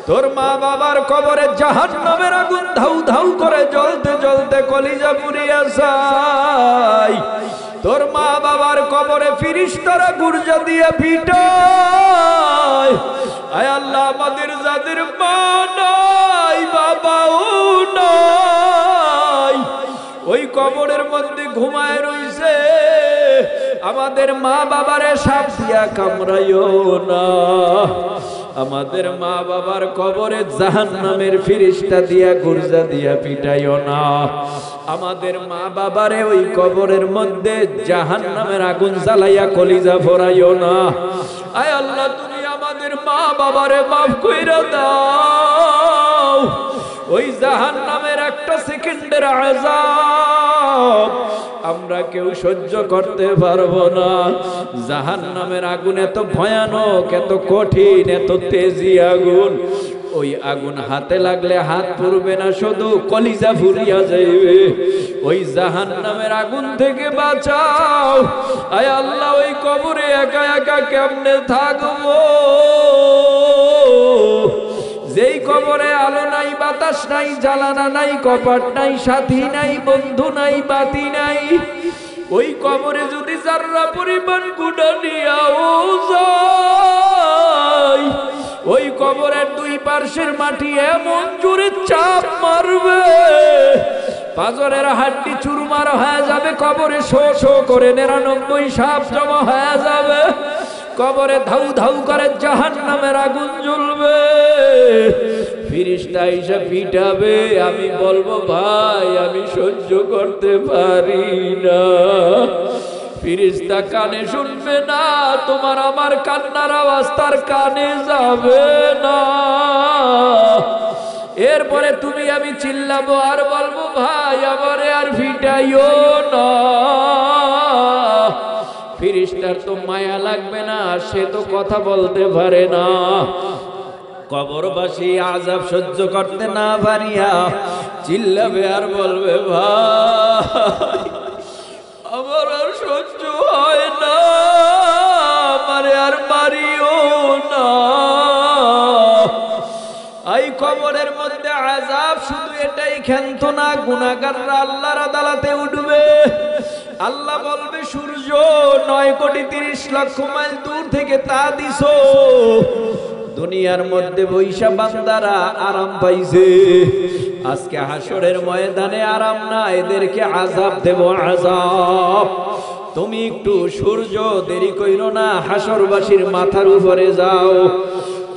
তোর মা বাবার কবরে জাহান্নামের আগুন ধাউ ধাউ করে জ্বলতে জ্বলতে কলিজা পুড়িয়া যায়। তোর মা বাবার কবরে ফিরিস্তারা গুর্জা দিয়ে পিটায়। আয় আল্লাহ, আমাদের যাদের মা নাই বাবাও নাই, ওই কবরের মধ্যে ঘুমায় রইছে, আমাদের মা বাবারে সাপ দিয়া কামড়াইও না। আমাদের মা বাবার কবরে জাহান্নামের ফিরিস্তা দিয়া গুর্জা দিয়া পিটাইও না। আমাদের মা বাবারে ওই কবরের মধ্যে জাহান্নামের আগুন জ্বালাইয়া কলিজা ফোরাইও না। আয় আল্লাহ, তুমি আমাদের মা বাবারে মাফ কইরা দাও। ওই জাহান্নামের একটা সেকেন্ডের আযাব আমরা কেউ সহ্য করতে পারবো না। জাহান্নামের আগুন এত ভয়ানক, এত কঠিন, এত তেজি আগুন। ওই আগুন হাতে লাগলে হাত পুড়বে না, শুধু কলিজা ফুরিয়া যাইবে। ওই জাহান্নামের আগুন থেকে বাঁচাও। আয় আল্লাহ, ওই কবরে একা একা কেমনে থাকবো? যেই কবরে আলো নাই, বাতাস নাই, জ্বালানা নাই, কপাট নাই, সাথী নাই, বন্ধু নাই, বাতি নাই, ওই কবরে যদি যারা পরিমাণ গুনাহ নিয়াও যায়, ওই কবরের দুই পার্শ্বের মাটি এমন জোরে চাপ মারবে, পাঁজরের হাড্ডি চুরমার হয়ে যাবে, কবরে শো শো করে 99 সাপ জমা হয়ে যাবে, কবরে ধাউ ধাউ করে জাহান্নামের আগুন জ্বলবে। ফিরিস্তা এসে পিটাবে, আমি বলবো ভাই আমি সহ্য করতে পারি না। ফিরিস্তা কানে শুনবে না, তোমার আমার কান্নার আওয়াজ তার কানে যাবে না। এরপরে তুমি আমি চিল্লাবো আর বলবো ভাই আমারে আর পিটাইও না। ফিরিস্তার তো মায়া লাগবে না, সে তো কথা বলতে পারে না। কবরবাসী আযাব সহ্য করতে না পারিয়া চিল্লাবে আর বলবে ভাই আমার আর সহ্য হয় না, আমারে আর মারিও না। এই কবরের মধ্যে আযাব শুধু এটাই ক্ষান্ত না, গুনাহগাররা আল্লাহর আদালতে উঠবে। আল্লাহ বলবে সূর্য 9,30,00,000 মাইল দূর থেকে তা দিছো, দুনিয়ার মধ্যে বৈশা বান্দারা আরাম পাইছে, আজকে হাসরের ময়দানে আরাম না, এদেরকে আযাব দেব আযাব। তুমি একটু সূর্য দেরি কইরো না, হাসরবাসীর মাথার উপরে যাও।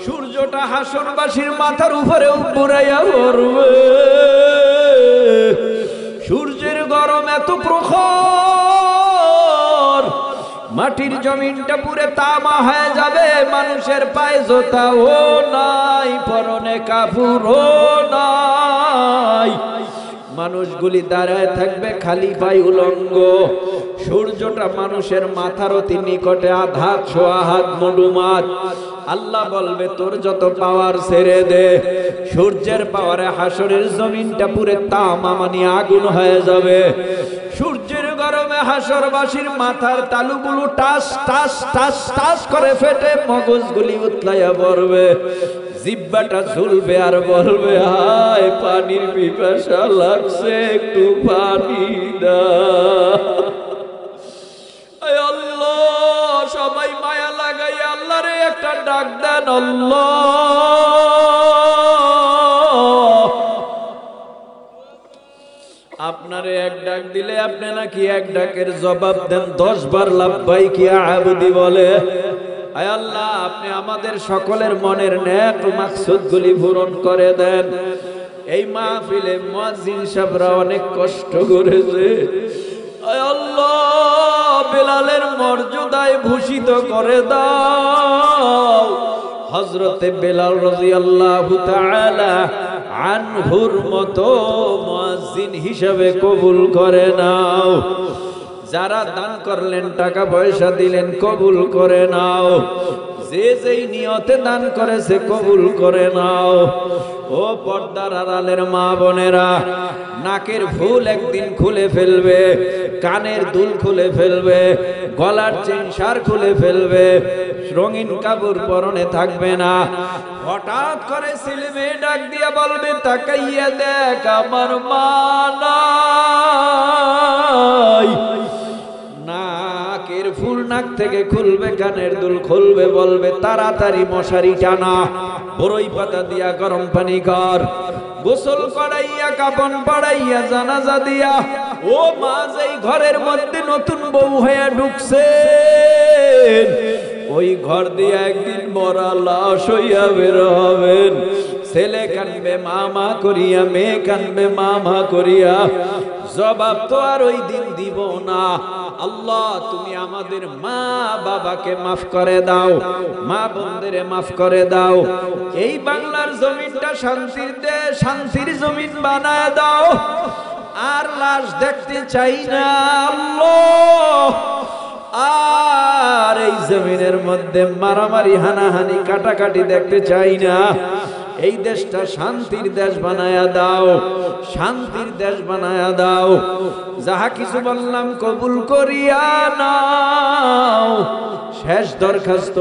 সূর্যটা হাসরবাসীর মাথার উপরে উড়াইয়া পড়বে। সূর্যের গরম এত প্রখর, মাটির জমিনটা পুরে তামা হয়ে যাবে, মানুষের পায়ে জোতাও নাই, পরনে কাপড়ও নাই, মানুষগুলি দাঁড়ায় থাকবে খালি পায়ে উলঙ্গ। সূর্যটা মানুষের মাথার অতি নিকটে, আধাত ছোয়া হাত মডুমাত। আল্লাহ বলবে তোর যত পাওয়ার ছেড়ে দে। সূর্যের পাওয়ারে হাসরের জমিনটা পুরে তামা মানে আগুন হয়ে যাবে। সূর্যের গরমে হাসরবাসীর মাথার তালুগুলো টাস টাস টাস টাস করে ফেটে মগজগুলি উতলাইয়া পড়বে, জিহ্বাটা ঝুলবে আর বলবে হায় পানির পিপাসা লাগছে, একটু পানি দাও। আল্লাহ সবাই মায়া লাগাই আল্লাহরে একটা ডাক দেন, আল্লাহ। আপনারে এক ডাক দিলে আপনি নাকি এক ডাকের জবাব দেন 10 বার লাব্বাইক ইয়া আবদি বলে। আয় আল্লাহ, আপনি আমাদের সকলের মনের নেক মাকসুদগুলি পূরণ করে দেন। এই মাহফিলে মুয়াজ্জিন সাহেবরা অনেক কষ্ট করেছে। আয় আল্লাহ, বেলালের মর্যাদায় ভূষিত করে দাও। হযরতে বেলাল রাদিয়াল্লাহু তাআলা আনহুর মতো মুয়াজ্জিন হিসেবে কবুল করে নাও। যারা দান করলেন, টাকা পয়সা দিলেন, কবুল করে নাও। যে যেই নিয়তে দান করেছে কবুল করে নাও। ও পর্দার আড়ালের মা বোনেরা, নাকের ফুল একদিন খুলে ফেলবে, কানের দুল খুলে ফেলবে, গলার চেনসার খুলে ফেলবে, রঙিন কাপড় পরনে থাকবে না। হঠাৎ করে ছেলে মেয়ে ডাক দিয়া বলবে, তাকাইয়া দেখ আমার মা নাই। নাকের ফুল নাক থেকে খুলবে, কানের দুল খুলবে, বলবে তাড়াতাড়ি মশারি টানা, বড়ই পাতা দিয়া গরম পানি কর, গোসল করাইয়া কাপন পড়াইয়া জানাজা দিয়া। ও মা, যেই ঘরের মধ্যে নতুন বউ হয়ে ঢুকছে, ওই ঘর দিয়ে একদিন মরা লাশ হইয়া বের হবেন। ছেলে কানবে মা মা করিয়া, মেয়ে কানবে মা মা করিয়া, জবাব তো আর ওই দিন দিব না। আল্লাহ, তুমি আমাদের মা বাবাকে মাফ করে দাও, মা বোনদের মাফ করে দাও। এই বাংলার জমিনটা শান্তির দেশ, শান্তির জমিন বানায় দাও। আর লাশ দেখতে চাই না আল্লাহ। আর এই জমিনের মধ্যে মারামারি, হানাহানি, কাটাকাটি দেখতে চাই না। এই দেশটা শান্তির দেশ বানায়া দাও, শান্তির দেশ বানায়া দাও। যাহা কিছু বললাম কবুল করিয়া নাও। শেষ দরখাস্ত।